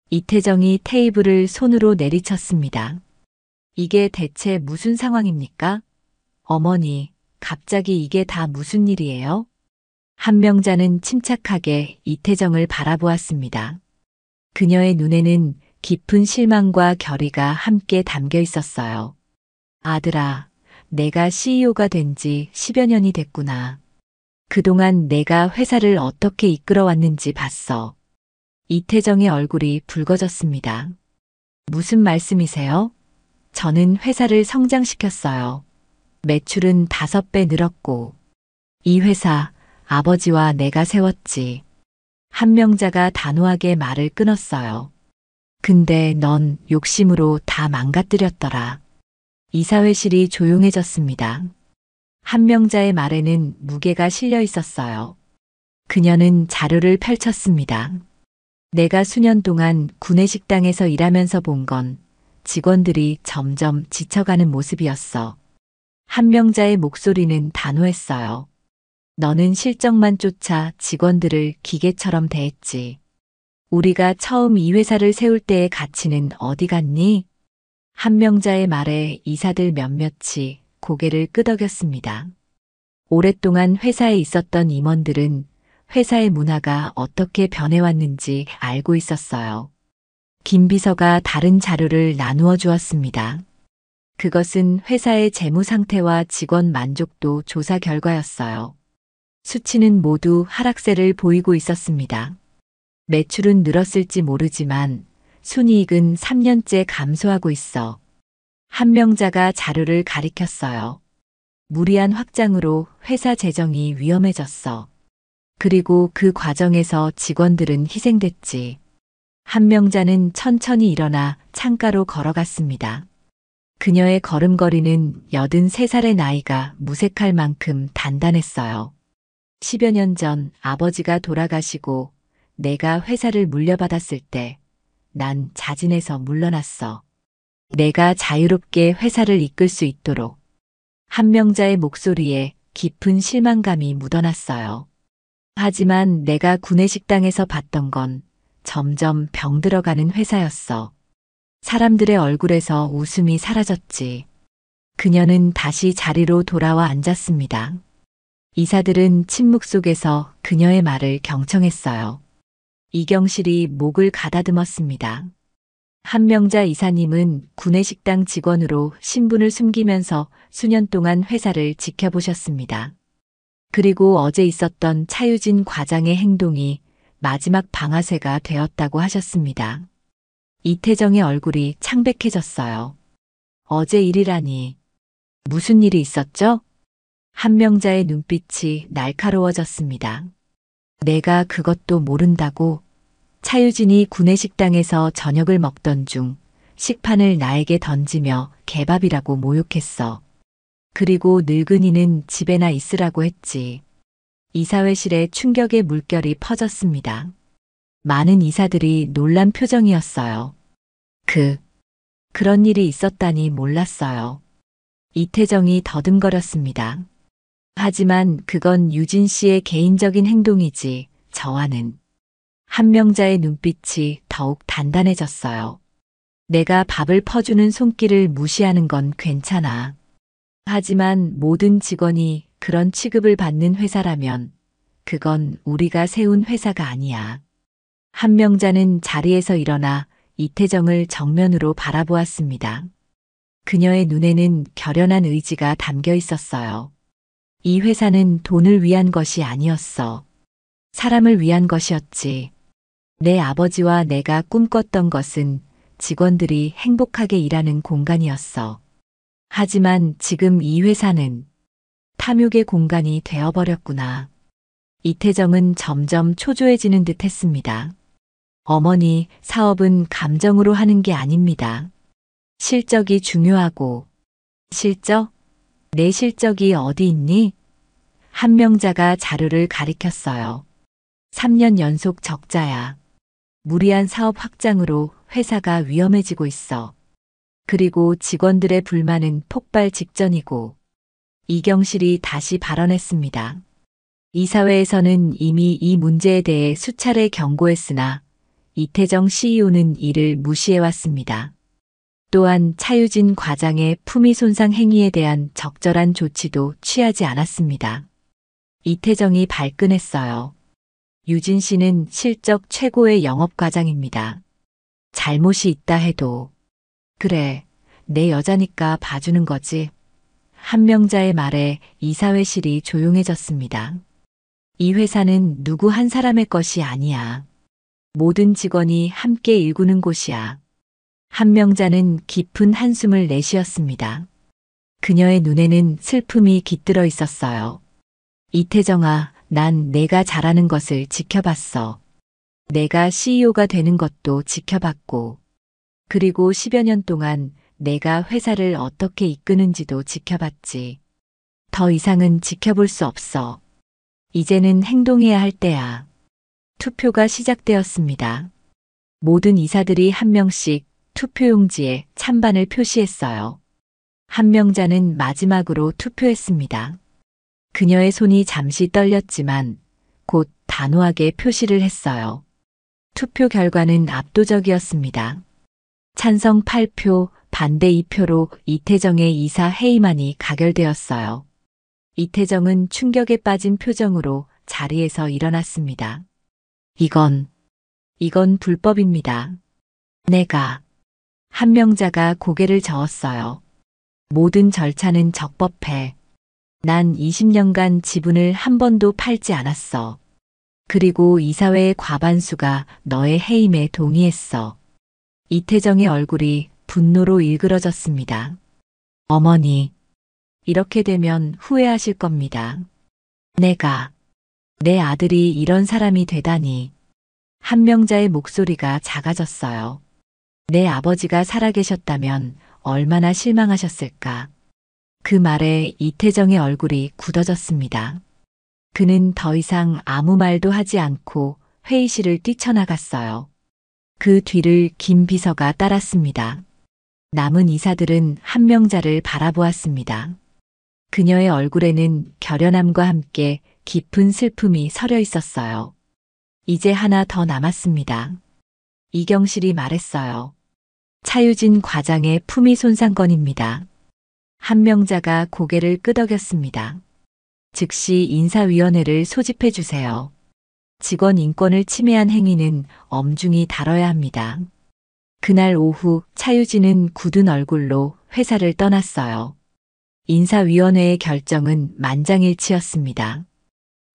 이태정이 테이블을 손으로 내리쳤습니다. 이게 대체 무슨 상황입니까? 어머니, 갑자기 이게 다 무슨 일이에요? 한명자는 침착하게 이태정을 바라보았습니다. 그녀의 눈에는 깊은 실망과 결의가 함께 담겨 있었어요. 아들아, 내가 CEO가 된 지 10여 년이 됐구나. 그동안 내가 회사를 어떻게 이끌어왔는지 봤어. 이태정의 얼굴이 붉어졌습니다. 무슨 말씀이세요? 저는 회사를 성장시켰어요. 매출은 5배 늘었고, 이 회사 아버지와 내가 세웠지. 한명자가 단호하게 말을 끊었어요. 근데 넌 욕심으로 다 망가뜨렸더라. 이사회실이 조용해졌습니다. 한명자의 말에는 무게가 실려 있었어요. 그녀는 자료를 펼쳤습니다. 내가 수년 동안 구내식당에서 일하면서 본 건 직원들이 점점 지쳐가는 모습이었어. 한명자의 목소리는 단호했어요. 너는 실적만 쫓아 직원들을 기계처럼 대했지. 우리가 처음 이 회사를 세울 때의 가치는 어디 갔니? 한명자의 말에 이사들 몇몇이 고개를 끄덕였습니다. 오랫동안 회사에 있었던 임원들은 회사의 문화가 어떻게 변해왔는지 알고 있었어요. 김 비서가 다른 자료를 나누어 주었습니다. 그것은 회사의 재무 상태와 직원 만족도 조사 결과였어요. 수치는 모두 하락세를 보이고 있었습니다. 매출은 늘었을지 모르지만 순이익은 3년째 감소하고 있어. 한명자가 자료를 가리켰어요. 무리한 확장으로 회사 재정이 위험해졌어. 그리고 그 과정에서 직원들은 희생됐지. 한명자는 천천히 일어나 창가로 걸어갔습니다. 그녀의 걸음걸이는 83살의 나이가 무색할 만큼 단단했어요. 10여 년 전 아버지가 돌아가시고 내가 회사를 물려받았을 때 난 자진해서 물러났어. 내가 자유롭게 회사를 이끌 수 있도록. 한명자의 목소리에 깊은 실망감이 묻어났어요. 하지만 내가 구내식당에서 봤던 건 점점 병들어가는 회사였어. 사람들의 얼굴에서 웃음이 사라졌지. 그녀는 다시 자리로 돌아와 앉았습니다. 이사들은 침묵 속에서 그녀의 말을 경청했어요. 이경실이 목을 가다듬었습니다. 한명자 이사님은 구내식당 직원으로 신분을 숨기면서 수년 동안 회사를 지켜보셨습니다. 그리고 어제 있었던 차유진 과장의 행동이 마지막 방아쇠가 되었다고 하셨습니다. 이태정의 얼굴이 창백해졌어요. 어제 일이라니. 무슨 일이 있었죠? 한명자의 눈빛이 날카로워졌습니다. 내가 그것도 모른다고. 차유진이 구내식당에서 저녁을 먹던 중 식판을 나에게 던지며 개밥이라고 모욕했어. 그리고 늙은이는 집에나 있으라고 했지. 이사회실에 충격의 물결이 퍼졌습니다. 많은 이사들이 놀란 표정이었어요. 그런 일이 있었다니 몰랐어요. 이태정이 더듬거렸습니다. 하지만 그건 유진 씨의 개인적인 행동이지 저와는. 한명자의 눈빛이 더욱 단단해졌어요. 내가 밥을 퍼주는 손길을 무시하는 건 괜찮아. 하지만 모든 직원이 그런 취급을 받는 회사라면 그건 우리가 세운 회사가 아니야. 한명자는 자리에서 일어나 이태정을 정면으로 바라보았습니다. 그녀의 눈에는 결연한 의지가 담겨 있었어요. 이 회사는 돈을 위한 것이 아니었어. 사람을 위한 것이었지. 내 아버지와 내가 꿈꿨던 것은 직원들이 행복하게 일하는 공간이었어. 하지만 지금 이 회사는 탐욕의 공간이 되어버렸구나. 이태정은 점점 초조해지는 듯 했습니다. 어머니, 사업은 감정으로 하는 게 아닙니다. 실적이 중요하고. 실적? 내 실적이 어디 있니? 한명자가 자료를 가리켰어요. 3년 연속 적자야. 무리한 사업 확장으로 회사가 위험해지고 있어. 그리고 직원들의 불만은 폭발 직전이고. 이경실이 다시 발언했습니다. 이사회에서는 이미 이 문제에 대해 수차례 경고했으나 이태정 CEO는 이를 무시해왔습니다. 또한 차유진 과장의 품위 손상 행위에 대한 적절한 조치도 취하지 않았습니다. 이태정이 발끈했어요. 유진 씨는 실적 최고의 영업과장입니다. 잘못이 있다 해도 그래, 내 여자니까 봐주는 거지. 한명자의 말에 이사회실이 조용해졌습니다. 이 회사는 누구 한 사람의 것이 아니야. 모든 직원이 함께 일구는 곳이야. 한명자는 깊은 한숨을 내쉬었습니다. 그녀의 눈에는 슬픔이 깃들어 있었어요. 이태정아, 난 내가 잘하는 것을 지켜봤어. 내가 CEO가 되는 것도 지켜봤고, 그리고 10여 년 동안 내가 회사를 어떻게 이끄는지도 지켜봤지. 더 이상은 지켜볼 수 없어. 이제는 행동해야 할 때야. 투표가 시작되었습니다. 모든 이사들이 한 명씩 투표용지에 찬반을 표시했어요. 한명자는 마지막으로 투표했습니다. 그녀의 손이 잠시 떨렸지만 곧 단호하게 표시를 했어요. 투표 결과는 압도적이었습니다. 찬성 8표, 반대 2표로 이태정의 이사 해임안이 가결되었어요. 이태정은 충격에 빠진 표정으로 자리에서 일어났습니다. 이건 불법입니다. 내가. 한명자가 고개를 저었어요. 모든 절차는 적법해. 난 20년간 지분을 한 번도 팔지 않았어. 그리고 이사회의 과반수가 너의 해임에 동의했어. 이태정의 얼굴이 분노로 일그러졌습니다. 어머니, 이렇게 되면 후회하실 겁니다. 내 아들이 이런 사람이 되다니. 한명자의 목소리가 작아졌어요. 내 아버지가 살아계셨다면 얼마나 실망하셨을까. 그 말에 이태정의 얼굴이 굳어졌습니다. 그는 더 이상 아무 말도 하지 않고 회의실을 뛰쳐나갔어요. 그 뒤를 김 비서가 따랐습니다. 남은 이사들은 한명자를 바라보았습니다. 그녀의 얼굴에는 결연함과 함께 깊은 슬픔이 서려 있었어요. 이제 하나 더 남았습니다. 이경실이 말했어요. 차유진 과장의 품위 손상 건입니다. 한명자가 고개를 끄덕였습니다. 즉시 인사위원회를 소집해 주세요. 직원 인권을 침해한 행위는 엄중히 다뤄야 합니다. 그날 오후 차유진은 굳은 얼굴로 회사를 떠났어요. 인사위원회의 결정은 만장일치였습니다.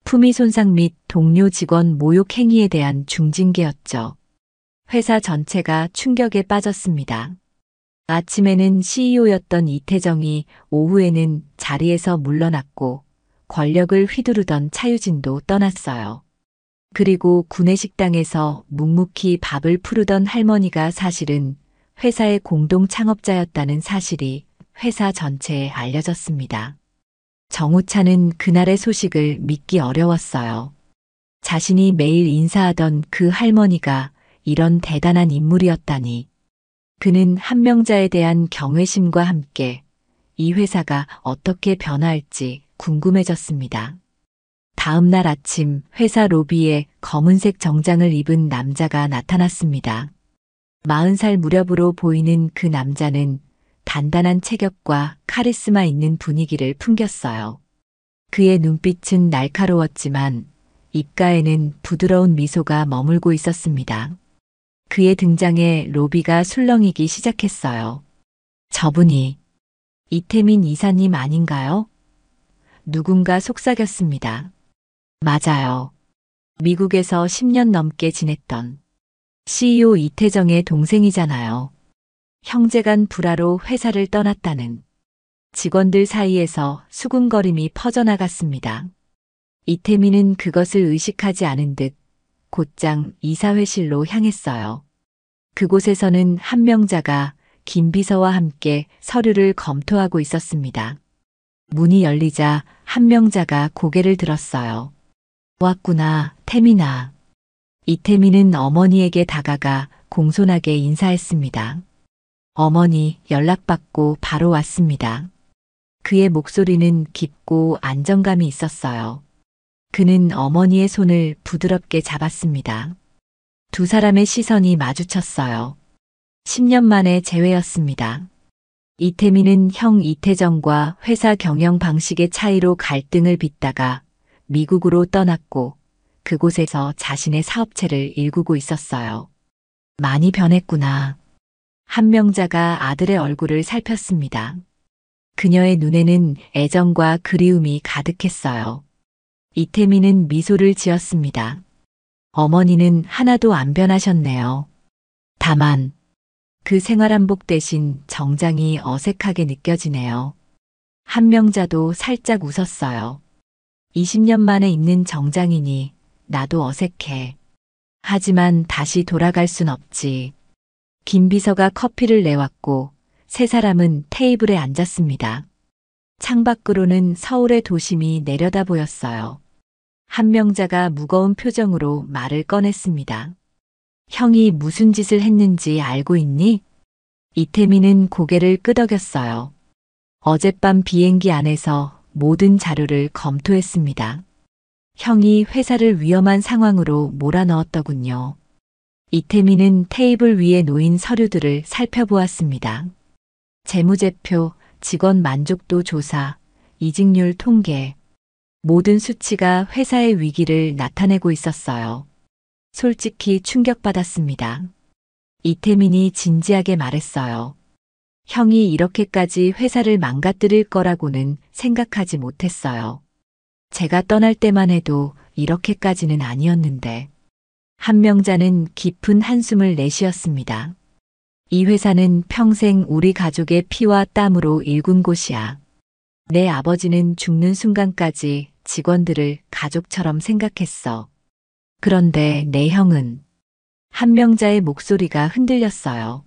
품위 손상 및 동료 직원 모욕 행위에 대한 중징계였죠. 회사 전체가 충격에 빠졌습니다. 아침에는 CEO였던 이태정이 오후에는 자리에서 물러났고 권력을 휘두르던 차유진도 떠났어요. 그리고 구내식당에서 묵묵히 밥을 푸르던 할머니가 사실은 회사의 공동 창업자였다는 사실이 회사 전체에 알려졌습니다. 정우차는 그날의 소식을 믿기 어려웠어요. 자신이 매일 인사하던 그 할머니가 이런 대단한 인물이었다니. 그는 한명자에 대한 경외심과 함께 이 회사가 어떻게 변화할지 궁금해졌습니다. 다음 날 아침 회사 로비에 검은색 정장을 입은 남자가 나타났습니다. 40살 무렵으로 보이는 그 남자는 단단한 체격과 카리스마 있는 분위기를 풍겼어요. 그의 눈빛은 날카로웠지만 입가에는 부드러운 미소가 머물고 있었습니다. 그의 등장에 로비가 술렁이기 시작했어요. 저분이 이태민 이사님 아닌가요? 누군가 속삭였습니다. 맞아요. 미국에서 10년 넘게 지냈던 CEO 이태정의 동생이잖아요. 형제간 불화로 회사를 떠났다는. 직원들 사이에서 수군거림이 퍼져나갔습니다. 이태민은 그것을 의식하지 않은 듯 곧장 이사회실로 향했어요. 그곳에서는 한명자가 김 비서와 함께 서류를 검토하고 있었습니다. 문이 열리자 한명자가 고개를 들었어요. 왔구나, 태민아. 이태민은 어머니에게 다가가 공손하게 인사했습니다. 어머니, 연락받고 바로 왔습니다. 그의 목소리는 깊고 안정감이 있었어요. 그는 어머니의 손을 부드럽게 잡았습니다. 두 사람의 시선이 마주쳤어요. 10년 만의 재회였습니다. 이태민은 형 이태정과 회사 경영 방식의 차이로 갈등을 빚다가 미국으로 떠났고 그곳에서 자신의 사업체를 일구고 있었어요. 많이 변했구나. 한명자가 아들의 얼굴을 살폈습니다. 그녀의 눈에는 애정과 그리움이 가득했어요. 이태민은 미소를 지었습니다. 어머니는 하나도 안 변하셨네요. 다만 그 생활한복 대신 정장이 어색하게 느껴지네요. 한명자도 살짝 웃었어요. 20년 만에 입는 정장이니 나도 어색해. 하지만 다시 돌아갈 순 없지. 김 비서가 커피를 내왔고 세 사람은 테이블에 앉았습니다. 창밖으로는 서울의 도심이 내려다 보였어요. 한명자가 무거운 표정으로 말을 꺼냈습니다. 형이 무슨 짓을 했는지 알고 있니? 이태민은 고개를 끄덕였어요. 어젯밤 비행기 안에서 모든 자료를 검토했습니다. 형이 회사를 위험한 상황으로 몰아넣었더군요. 이태민은 테이블 위에 놓인 서류들을 살펴보았습니다. 재무제표, 직원 만족도 조사, 이직률 통계. 모든 수치가 회사의 위기를 나타내고 있었어요. 솔직히 충격받았습니다. 이태민이 진지하게 말했어요. 형이 이렇게까지 회사를 망가뜨릴 거라고는 생각하지 못했어요. 제가 떠날 때만 해도 이렇게까지는 아니었는데. 한명자는 깊은 한숨을 내쉬었습니다. 이 회사는 평생 우리 가족의 피와 땀으로 일군 곳이야. 내 아버지는 죽는 순간까지 직원들을 가족처럼 생각했어. 그런데 내 형은 한명자의 목소리가 흔들렸어요.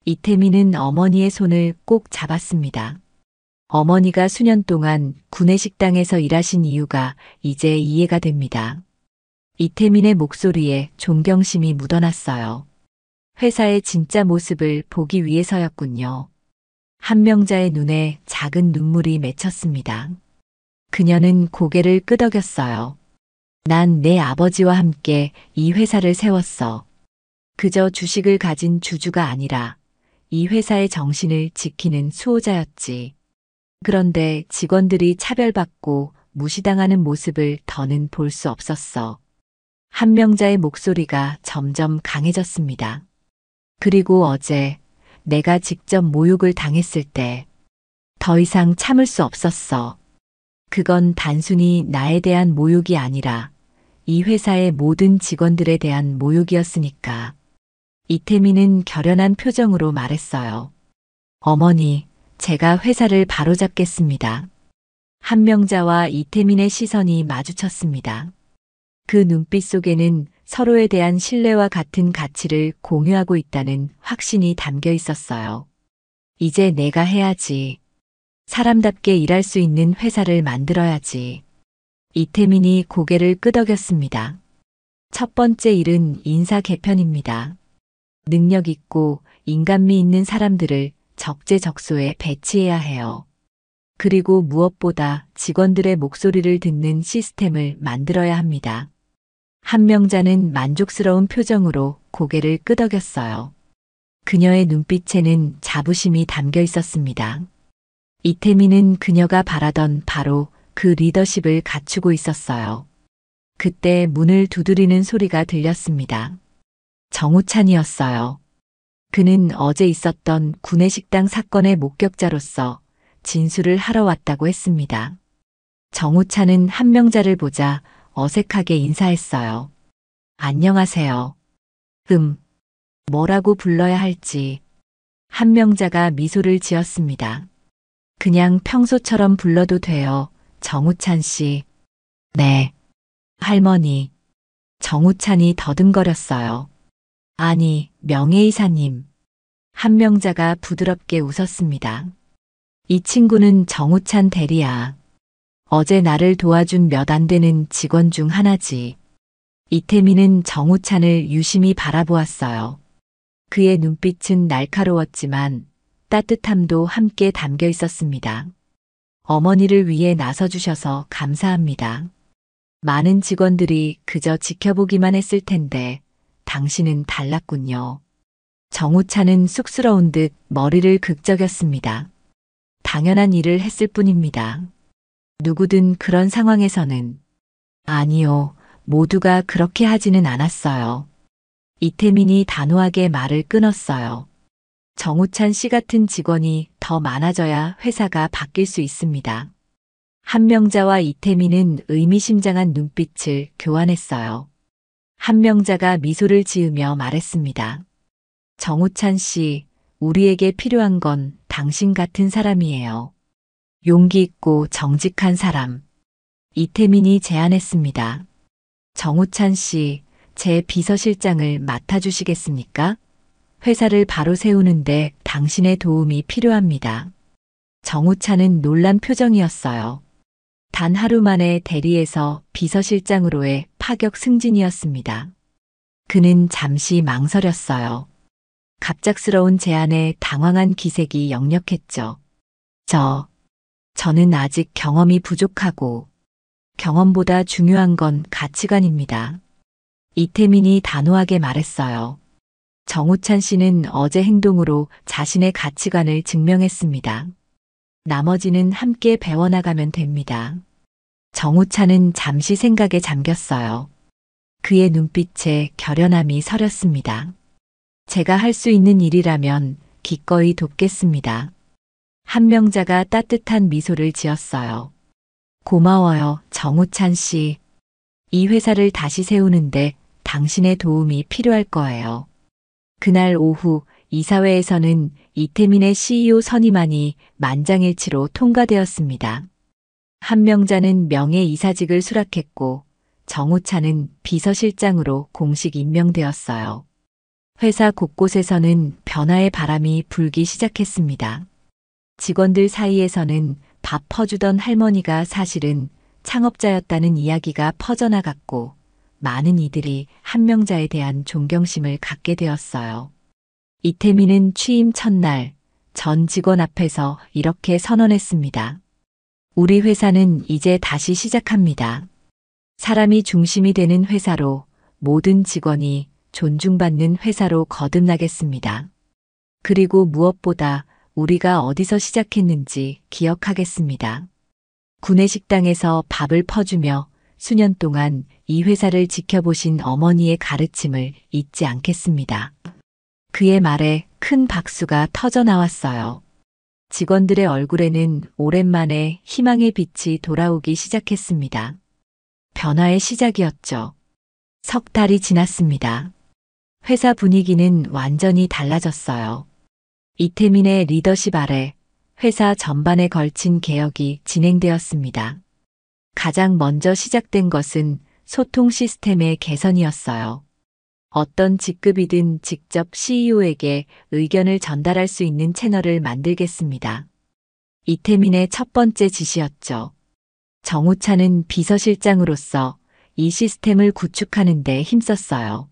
이태민은 어머니의 손을 꼭 잡았습니다. 어머니가 수년 동안 구내식당에서 일하신 이유가 이제 이해가 됩니다. 이태민의 목소리에 존경심이 묻어났어요. 회사의 진짜 모습을 보기 위해서였군요. 한명자의 눈에 작은 눈물이 맺혔습니다. 그녀는 고개를 끄덕였어요. 난 내 아버지와 함께 이 회사를 세웠어. 그저 주식을 가진 주주가 아니라 이 회사의 정신을 지키는 수호자였지. 그런데 직원들이 차별받고 무시당하는 모습을 더는 볼 수 없었어. 한명자의 목소리가 점점 강해졌습니다. 그리고 어제 내가 직접 모욕을 당했을 때 더 이상 참을 수 없었어. 그건 단순히 나에 대한 모욕이 아니라 이 회사의 모든 직원들에 대한 모욕이었으니까. 이태민은 결연한 표정으로 말했어요. 어머니, 제가 회사를 바로잡겠습니다. 한명자와 이태민의 시선이 마주쳤습니다. 그 눈빛 속에는 서로에 대한 신뢰와 같은 가치를 공유하고 있다는 확신이 담겨 있었어요. 이제 내가 해야지. 사람답게 일할 수 있는 회사를 만들어야지. 이태민이 고개를 끄덕였습니다. 첫 번째 일은 인사 개편입니다. 능력 있고 인간미 있는 사람들을 적재적소에 배치해야 해요. 그리고 무엇보다 직원들의 목소리를 듣는 시스템을 만들어야 합니다. 한명자는 만족스러운 표정으로 고개를 끄덕였어요. 그녀의 눈빛에는 자부심이 담겨 있었습니다. 이태민은 그녀가 바라던 바로 그 리더십을 갖추고 있었어요. 그때 문을 두드리는 소리가 들렸습니다. 정우찬이었어요. 그는 어제 있었던 구내식당 사건의 목격자로서 진술을 하러 왔다고 했습니다. 정우찬은 한명자를 보자 어색하게 인사했어요. 안녕하세요. 뭐라고 불러야 할지. 한명자가 미소를 지었습니다. 그냥 평소처럼 불러도 돼요. 정우찬 씨. 네. 할머니. 정우찬이 더듬거렸어요. 아니, 명예이사님. 한명자가 부드럽게 웃었습니다. 이 친구는 정우찬 대리야. 어제 나를 도와준 몇 안 되는 직원 중 하나지. 이태민은 정우찬을 유심히 바라보았어요. 그의 눈빛은 날카로웠지만 따뜻함도 함께 담겨 있었습니다. 어머니를 위해 나서주셔서 감사합니다. 많은 직원들이 그저 지켜보기만 했을 텐데 당신은 달랐군요. 정우찬은 쑥스러운 듯 머리를 극적였습니다. 당연한 일을 했을 뿐입니다. 누구든 그런 상황에서는. 아니요, 모두가 그렇게 하지는 않았어요. 이태민이 단호하게 말을 끊었어요. 정우찬 씨 같은 직원이 더 많아져야 회사가 바뀔 수 있습니다. 한명자와 이태민은 의미심장한 눈빛을 교환했어요. 한명자가 미소를 지으며 말했습니다. 정우찬 씨, 우리에게 필요한 건 당신 같은 사람이에요. 용기 있고 정직한 사람. 이태민이 제안했습니다. 정우찬 씨, 제 비서실장을 맡아주시겠습니까? 회사를 바로 세우는데 당신의 도움이 필요합니다. 정우찬은 놀란 표정이었어요. 단 하루 만에 대리에서 비서실장으로의 파격 승진이었습니다. 그는 잠시 망설였어요. 갑작스러운 제안에 당황한 기색이 역력했죠. 저는 아직 경험이 부족하고 경험보다 중요한 건 가치관입니다. 이태민이 단호하게 말했어요. 정우찬 씨는 어제 행동으로 자신의 가치관을 증명했습니다. 나머지는 함께 배워나가면 됩니다. 정우찬은 잠시 생각에 잠겼어요. 그의 눈빛에 결연함이 서렸습니다. 제가 할 수 있는 일이라면 기꺼이 돕겠습니다. 한명자가 따뜻한 미소를 지었어요. 고마워요, 정우찬 씨. 이 회사를 다시 세우는데 당신의 도움이 필요할 거예요. 그날 오후 이사회에서는 이태민의 CEO 선임안이 만장일치로 통과되었습니다. 한명자는 명예이사직을 수락했고 정우찬은 비서실장으로 공식 임명되었어요. 회사 곳곳에서는 변화의 바람이 불기 시작했습니다. 직원들 사이에서는 밥 퍼주던 할머니가 사실은 창업자였다는 이야기가 퍼져나갔고 많은 이들이 한명자에 대한 존경심을 갖게 되었어요. 이태민은 취임 첫날 전 직원 앞에서 이렇게 선언했습니다. 우리 회사는 이제 다시 시작합니다. 사람이 중심이 되는 회사로 모든 직원이 존중받는 회사로 거듭나겠습니다. 그리고 무엇보다 우리가 어디서 시작했는지 기억하겠습니다. 구내식당에서 밥을 퍼주며 수년 동안 이 회사를 지켜보신 어머니의 가르침을 잊지 않겠습니다. 그의 말에 큰 박수가 터져 나왔어요. 직원들의 얼굴에는 오랜만에 희망의 빛이 돌아오기 시작했습니다. 변화의 시작이었죠. 석 달이 지났습니다. 회사 분위기는 완전히 달라졌어요. 이태민의 리더십 아래 회사 전반에 걸친 개혁이 진행되었습니다. 가장 먼저 시작된 것은 소통 시스템의 개선이었어요. 어떤 직급이든 직접 CEO에게 의견을 전달할 수 있는 채널을 만들겠습니다. 이태민의 첫 번째 지시였죠. 정우찬은 비서실장으로서 이 시스템을 구축하는 데 힘썼어요.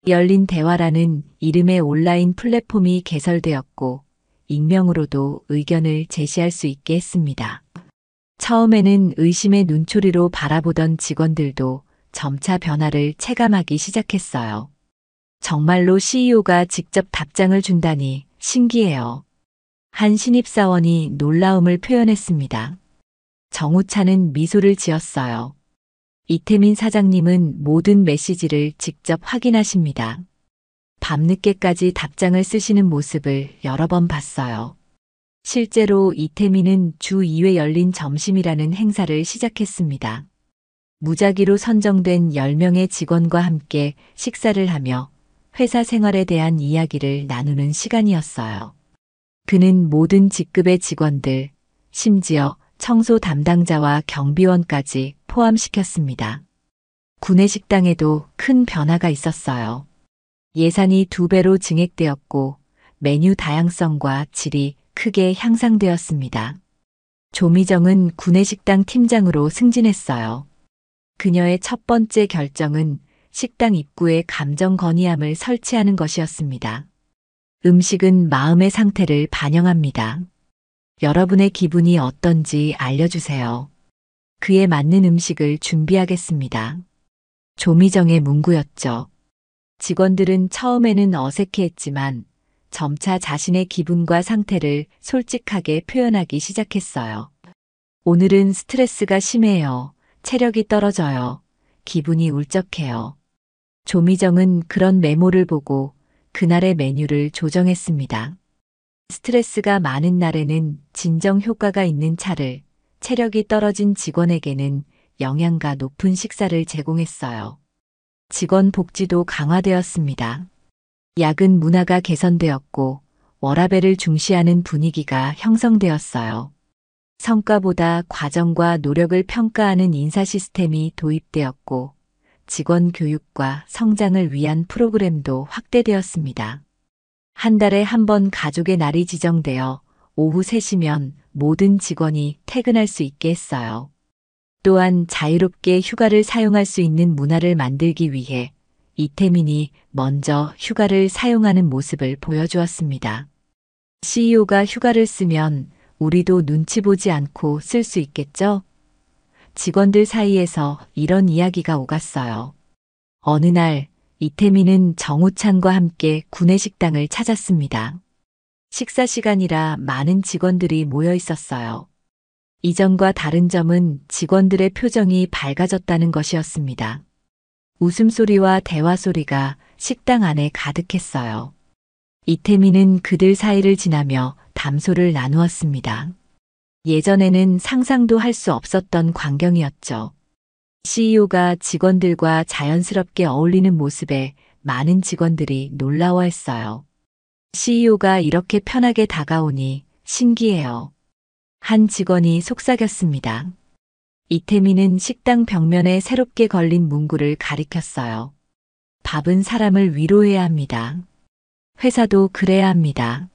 열린 대화라는 이름의 온라인 플랫폼이 개설되었고 익명으로도 의견을 제시할 수 있게 했습니다. 처음에는 의심의 눈초리로 바라보던 직원들도 점차 변화를 체감하기 시작했어요. 정말로 CEO가 직접 답장을 준다니 신기해요. 한 신입사원이 놀라움을 표현했습니다. 정우찬은 미소를 지었어요. 이태민 사장님은 모든 메시지를 직접 확인하십니다. 밤늦게까지 답장을 쓰시는 모습을 여러 번 봤어요. 실제로 이태민은 주 2회 열린 점심이라는 행사를 시작했습니다. 무작위로 선정된 10명의 직원과 함께 식사를 하며 회사 생활에 대한 이야기를 나누는 시간이었어요. 그는 모든 직급의 직원들, 심지어 청소 담당자와 경비원까지 포함시켰습니다. 구내식당에도 큰 변화가 있었어요. 예산이 2배로 증액되었고 메뉴 다양성과 질이 크게 향상되었습니다. 조미정은 구내식당 팀장으로 승진했어요. 그녀의 첫 번째 결정은 식당 입구에 감정 건의함을 설치하는 것이었습니다. 음식은 마음의 상태를 반영합니다. 여러분의 기분이 어떤지 알려주세요. 그에 맞는 음식을 준비하겠습니다. 조미정의 문구였죠. 직원들은 처음에는 어색해했지만 점차 자신의 기분과 상태를 솔직하게 표현하기 시작했어요. 오늘은 스트레스가 심해요. 체력이 떨어져요. 기분이 울적해요. 조미정은 그런 메모를 보고 그날의 메뉴를 조정했습니다. 스트레스가 많은 날에는 진정 효과가 있는 차를, 체력이 떨어진 직원에게는 영양가 높은 식사를 제공했어요. 직원 복지도 강화되었습니다. 야근 문화가 개선되었고 워라밸을 중시하는 분위기가 형성되었어요. 성과보다 과정과 노력을 평가하는 인사 시스템이 도입되었고 직원 교육과 성장을 위한 프로그램도 확대되었습니다. 한 달에 한 번 가족의 날이 지정되어 오후 3시면 모든 직원이 퇴근할 수 있게 했어요. 또한 자유롭게 휴가를 사용할 수 있는 문화를 만들기 위해 이태민이 먼저 휴가를 사용하는 모습을 보여주었습니다. CEO가 휴가를 쓰면 우리도 눈치 보지 않고 쓸 수 있겠죠? 직원들 사이에서 이런 이야기가 오갔어요. 어느 날 이태민은 정우찬과 함께 구내식당을 찾았습니다. 식사 시간이라 많은 직원들이 모여 있었어요. 이전과 다른 점은 직원들의 표정이 밝아졌다는 것이었습니다. 웃음소리와 대화소리가 식당 안에 가득했어요. 이태민은 그들 사이를 지나며 담소를 나누었습니다. 예전에는 상상도 할 수 없었던 광경이었죠. CEO가 직원들과 자연스럽게 어울리는 모습에 많은 직원들이 놀라워했어요. CEO가 이렇게 편하게 다가오니 신기해요. 한 직원이 속삭였습니다. 이태민은 식당 벽면에 새롭게 걸린 문구를 가리켰어요. 밥은 사람을 위로해야 합니다. 회사도 그래야 합니다.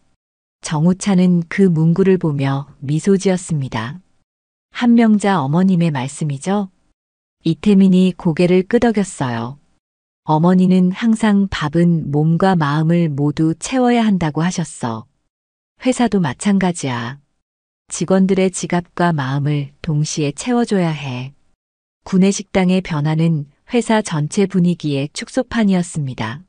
정우찬은 그 문구를 보며 미소 지었습니다. 한명자 어머님의 말씀이죠? 이태민이 고개를 끄덕였어요. 어머니는 항상 밥은 몸과 마음을 모두 채워야 한다고 하셨어. 회사도 마찬가지야. 직원들의 지갑과 마음을 동시에 채워줘야 해. 구내식당의 변화는 회사 전체 분위기의 축소판이었습니다.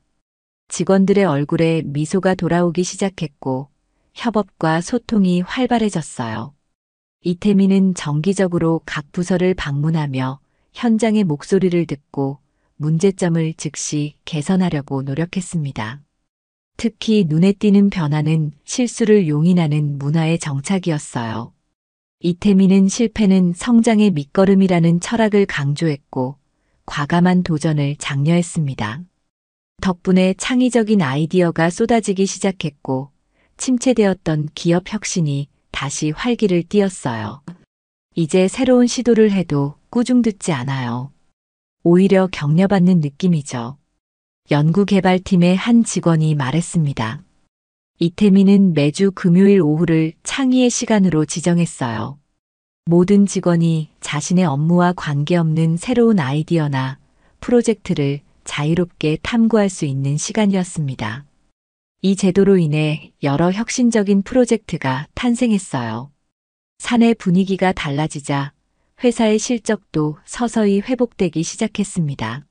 직원들의 얼굴에 미소가 돌아오기 시작했고 협업과 소통이 활발해졌어요. 이태민은 정기적으로 각 부서를 방문하며 현장의 목소리를 듣고 문제점을 즉시 개선하려고 노력했습니다. 특히 눈에 띄는 변화는 실수를 용인하는 문화의 정착이었어요. 이태민은 실패는 성장의 밑거름이라는 철학을 강조했고 과감한 도전을 장려했습니다. 덕분에 창의적인 아이디어가 쏟아지기 시작했고 침체되었던 기업 혁신이 다시 활기를 띠었어요. 이제 새로운 시도를 해도 꾸중 듣지 않아요. 오히려 격려받는 느낌이죠. 연구개발팀의 한 직원이 말했습니다. 이태민은 매주 금요일 오후를 창의의 시간으로 지정했어요. 모든 직원이 자신의 업무와 관계없는 새로운 아이디어나 프로젝트를 자유롭게 탐구할 수 있는 시간이었습니다. 이 제도로 인해 여러 혁신적인 프로젝트가 탄생했어요. 사내 분위기가 달라지자 회사의 실적도 서서히 회복되기 시작했습니다.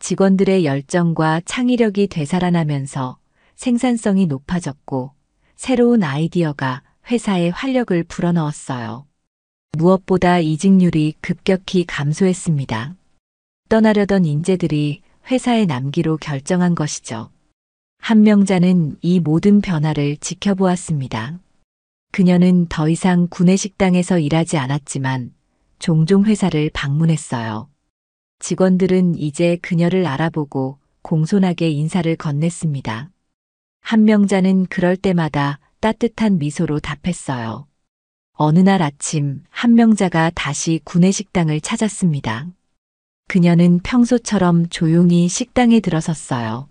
직원들의 열정과 창의력이 되살아나면서 생산성이 높아졌고 새로운 아이디어가 회사의 활력을 불어넣었어요. 무엇보다 이직률이 급격히 감소했습니다. 떠나려던 인재들이 회사에 남기로 결정한 것이죠. 한명자는 이 모든 변화를 지켜보았습니다. 그녀는 더 이상 구내식당에서 일하지 않았지만 종종 회사를 방문했어요. 직원들은 이제 그녀를 알아보고 공손하게 인사를 건넸습니다. 한명자는 그럴 때마다 따뜻한 미소로 답했어요. 어느 날 아침 한명자가 다시 구내식당을 찾았습니다. 그녀는 평소처럼 조용히 식당에 들어섰어요.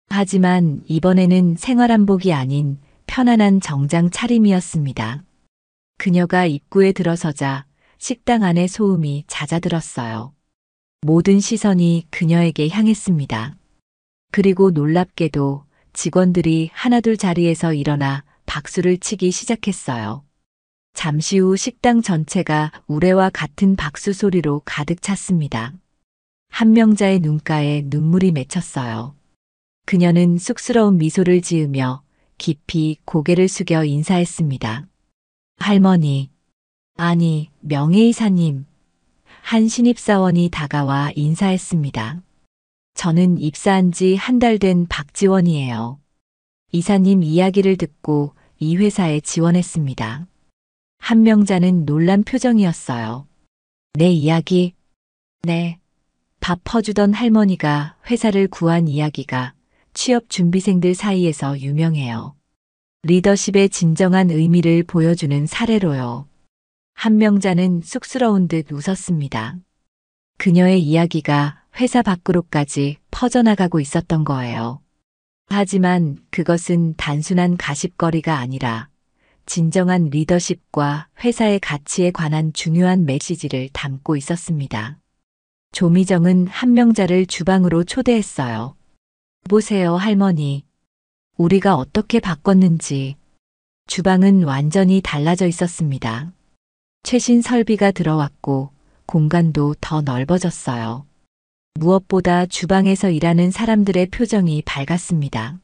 하지만 이번에는 생활한복이 아닌 편안한 정장 차림이었습니다. 그녀가 입구에 들어서자 식당 안의 소음이 잦아들었어요. 모든 시선이 그녀에게 향했습니다. 그리고 놀랍게도 직원들이 하나둘 자리에서 일어나 박수를 치기 시작했어요. 잠시 후 식당 전체가 우레와 같은 박수 소리로 가득 찼습니다. 한명자의 눈가에 눈물이 맺혔어요. 그녀는 쑥스러운 미소를 지으며 깊이 고개를 숙여 인사했습니다. 할머니, 아니, 명예이사님. 한 신입사원이 다가와 인사했습니다. 저는 입사한 지 한 달 된 박지원이에요. 이사님 이야기를 듣고 이 회사에 지원했습니다. 한명자는 놀란 표정이었어요. 내 이야기? 네. 밥 퍼주던 할머니가 회사를 구한 이야기가 취업 준비생들 사이에서 유명해요. 리더십의 진정한 의미를 보여주는 사례로요. 한명자는 쑥스러운 듯 웃었습니다. 그녀의 이야기가 회사 밖으로까지 퍼져나가고 있었던 거예요. 하지만 그것은 단순한 가십거리가 아니라 진정한 리더십과 회사의 가치에 관한 중요한 메시지를 담고 있었습니다. 조미정은 한명자를 주방으로 초대했어요. 보세요, 할머니. 우리가 어떻게 바꿨는지. 주방은 완전히 달라져 있었습니다. 최신 설비가 들어왔고 공간도 더 넓어졌어요. 무엇보다 주방에서 일하는 사람들의 표정이 밝았습니다.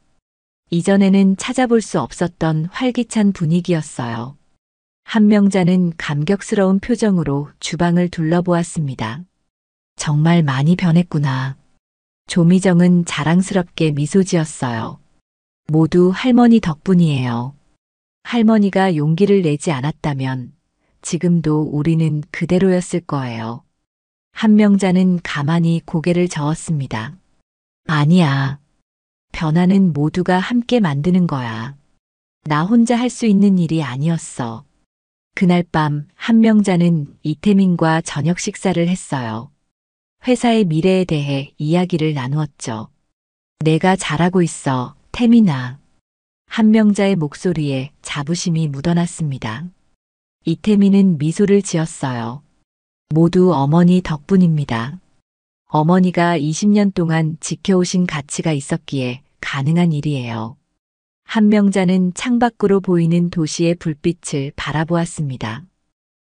이전에는 찾아볼 수 없었던 활기찬 분위기였어요. 한명자는 감격스러운 표정으로 주방을 둘러보았습니다. 정말 많이 변했구나. 조미정은 자랑스럽게 미소 지었어요. 모두 할머니 덕분이에요. 할머니가 용기를 내지 않았다면 지금도 우리는 그대로였을 거예요. 한명자는 가만히 고개를 저었습니다. 아니야. 변화는 모두가 함께 만드는 거야. 나 혼자 할 수 있는 일이 아니었어. 그날 밤 한명자는 이태민과 저녁 식사를 했어요. 회사의 미래에 대해 이야기를 나누었죠. 내가 잘하고 있어, 태민아. 한명자의 목소리에 자부심이 묻어났습니다. 이태민은 미소를 지었어요. 모두 어머니 덕분입니다. 어머니가 20년 동안 지켜오신 가치가 있었기에 가능한 일이에요. 한명자는 창밖으로 보이는 도시의 불빛을 바라보았습니다.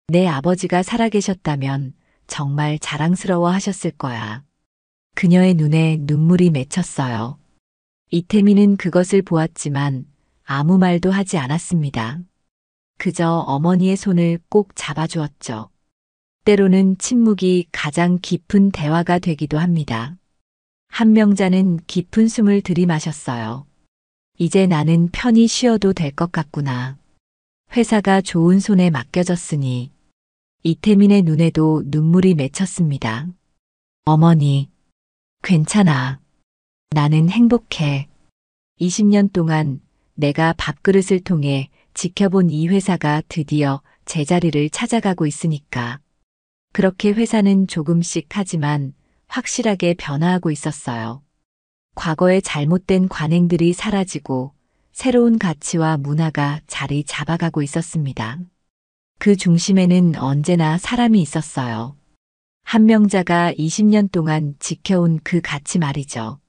내 아버지가 살아계셨다면 정말 자랑스러워 하셨을 거야. 그녀의 눈에 눈물이 맺혔어요. 이태민은 그것을 보았지만 아무 말도 하지 않았습니다. 그저 어머니의 손을 꼭 잡아주었죠. 때로는 침묵이 가장 깊은 대화가 되기도 합니다. 한명자는 깊은 숨을 들이마셨어요. 이제 나는 편히 쉬어도 될 것 같구나. 회사가 좋은 손에 맡겨졌으니. 이태민의 눈에도 눈물이 맺혔습니다. 어머니, 괜찮아. 나는 행복해. 20년 동안 내가 밥그릇을 통해 지켜본 이 회사가 드디어 제자리를 찾아가고 있으니까. 그렇게 회사는 조금씩 하지만 확실하게 변화하고 있었어요. 과거의 잘못된 관행들이 사라지고 새로운 가치와 문화가 자리 잡아가고 있었습니다. 그 중심에는 언제나 사람이 있었어요. 한명자가 20년 동안 지켜온 그 가치 말이죠.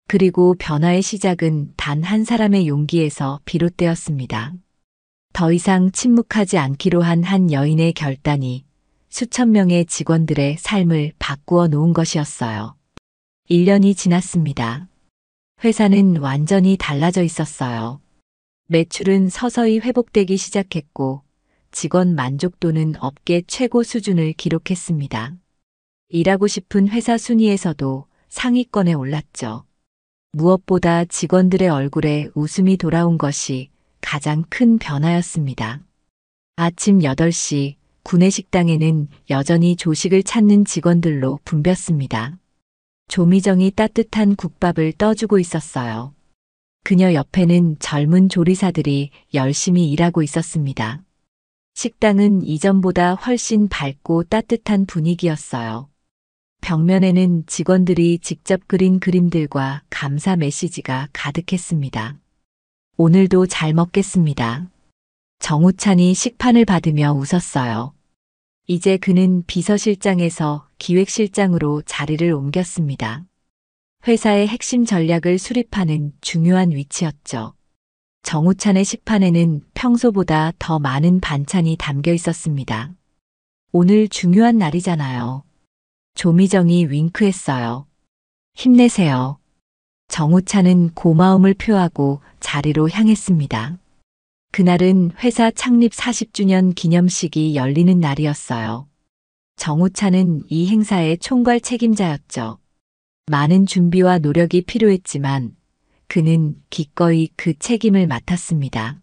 그리고 변화의 시작은 단 한 사람의 용기에서 비롯되었습니다. 더 이상 침묵하지 않기로 한 한 여인의 결단이 수천 명의 직원들의 삶을 바꾸어 놓은 것이었어요. 1년이 지났습니다. 회사는 완전히 달라져 있었어요. 매출은 서서히 회복되기 시작했고 직원 만족도는 업계 최고 수준을 기록했습니다. 일하고 싶은 회사 순위에서도 상위권에 올랐죠. 무엇보다 직원들의 얼굴에 웃음이 돌아온 것이 가장 큰 변화였습니다. 아침 8시 구내식당에는 여전히 조식을 찾는 직원들로 붐볐습니다. 조미정이 따뜻한 국밥을 떠주고 있었어요. 그녀 옆에는 젊은 조리사들이 열심히 일하고 있었습니다. 식당은 이전보다 훨씬 밝고 따뜻한 분위기였어요. 벽면에는 직원들이 직접 그린 그림들과 감사 메시지가 가득했습니다. 오늘도 잘 먹겠습니다. 정우찬이 식판을 받으며 웃었어요. 이제 그는 비서실장에서 기획실장으로 자리를 옮겼습니다. 회사의 핵심 전략을 수립하는 중요한 위치였죠. 정우찬의 식판에는 평소보다 더 많은 반찬이 담겨 있었습니다. 오늘 중요한 날이잖아요. 조미정이 윙크했어요. 힘내세요. 정우찬은 고마움을 표하고 자리로 향했습니다. 그날은 회사 창립 40주년 기념식이 열리는 날이었어요. 정우찬은 이 행사의 총괄 책임자였죠. 많은 준비와 노력이 필요했지만 그는 기꺼이 그 책임을 맡았습니다.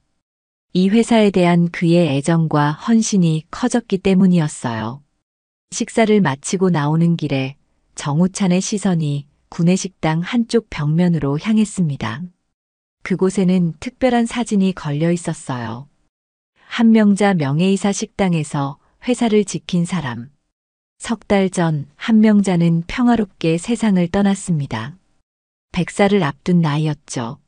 이 회사에 대한 그의 애정과 헌신이 커졌기 때문이었어요. 식사를 마치고 나오는 길에 정우찬의 시선이 구내식당 한쪽 벽면으로 향했습니다. 그곳에는 특별한 사진이 걸려 있었어요. 한명자 명예이사 식당에서 회사를 지킨 사람. 석 달 전 한명자는 평화롭게 세상을 떠났습니다. 100살을 앞둔 나이였죠.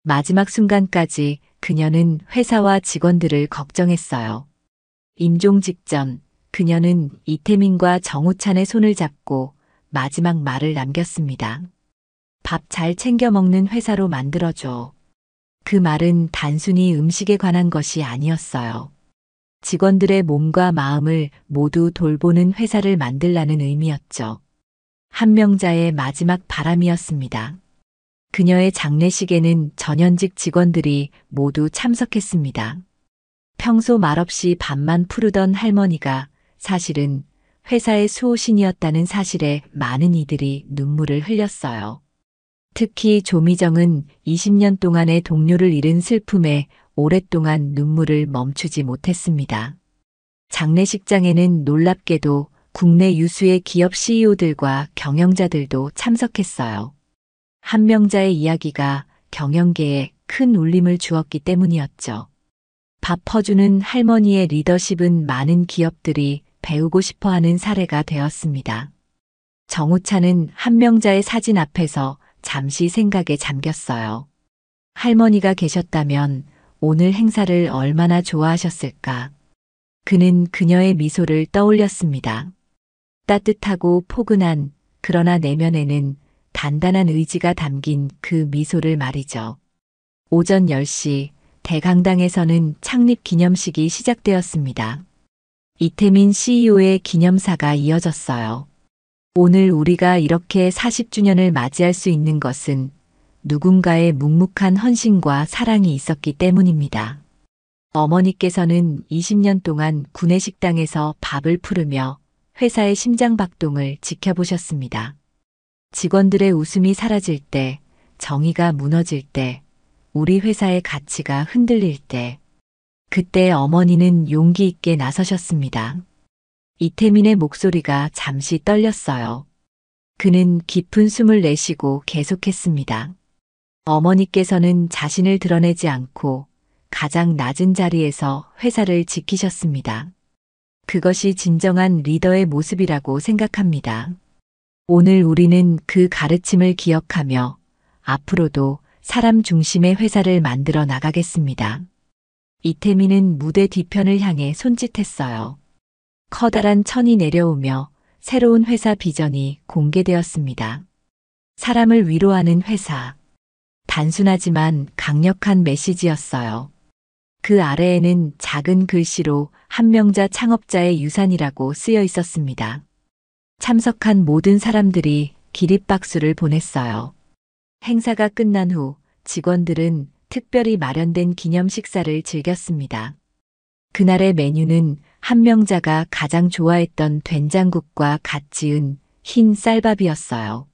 마지막 순간까지 그녀는 회사와 직원들을 걱정했어요. 임종 직전 그녀는 이태민과 정우찬의 손을 잡고 마지막 말을 남겼습니다. 밥 잘 챙겨 먹는 회사로 만들어줘. 그 말은 단순히 음식에 관한 것이 아니었어요. 직원들의 몸과 마음을 모두 돌보는 회사를 만들라는 의미였죠. 한명자의 마지막 바람이었습니다. 그녀의 장례식에는 전현직 직원들이 모두 참석했습니다. 평소 말없이 밥만 푸르던 할머니가 사실은 회사의 수호신이었다는 사실에 많은 이들이 눈물을 흘렸어요. 특히 조미정은 20년 동안의 동료를 잃은 슬픔에 오랫동안 눈물을 멈추지 못했습니다. 장례식장에는 놀랍게도 국내 유수의 기업 CEO들과 경영자들도 참석했어요. 한명자의 이야기가 경영계에 큰 울림을 주었기 때문이었죠. 밥 퍼주는 할머니의 리더십은 많은 기업들이 배우고 싶어하는 사례가 되었습니다. 정우찬은 한명자의 사진 앞에서 잠시 생각에 잠겼어요. 할머니가 계셨다면 오늘 행사를 얼마나 좋아하셨을까. 그는 그녀의 미소를 떠올렸습니다. 따뜻하고 포근한 그러나 내면에는 단단한 의지가 담긴 그 미소를 말이죠. 오전 10시 대강당에서는 창립 기념식이 시작되었습니다. 이태민 CEO의 기념사가 이어졌어요. 오늘 우리가 이렇게 40주년을 맞이할 수 있는 것은 누군가의 묵묵한 헌신과 사랑이 있었기 때문입니다. 어머니께서는 20년 동안 구내식당에서 밥을 푸르며 회사의 심장박동을 지켜보셨습니다. 직원들의 웃음이 사라질 때, 정의가 무너질 때, 우리 회사의 가치가 흔들릴 때, 그때 어머니는 용기 있게 나서셨습니다. 이태민의 목소리가 잠시 떨렸어요. 그는 깊은 숨을 내쉬고 계속했습니다. 어머니께서는 자신을 드러내지 않고 가장 낮은 자리에서 회사를 지키셨습니다. 그것이 진정한 리더의 모습이라고 생각합니다. 오늘 우리는 그 가르침을 기억하며 앞으로도 사람 중심의 회사를 만들어 나가겠습니다. 이태민은 무대 뒤편을 향해 손짓했어요. 커다란 천이 내려오며 새로운 회사 비전이 공개되었습니다. 사람을 위로하는 회사. 단순하지만 강력한 메시지였어요. 그 아래에는 작은 글씨로 한명자 창업자의 유산이라고 쓰여 있었습니다. 참석한 모든 사람들이 기립박수를 보냈어요. 행사가 끝난 후 직원들은 특별히 마련된 기념 식사를 즐겼습니다. 그날의 메뉴는 한명자가 가장 좋아했던 된장국과 갓 지은 흰 쌀밥이었어요.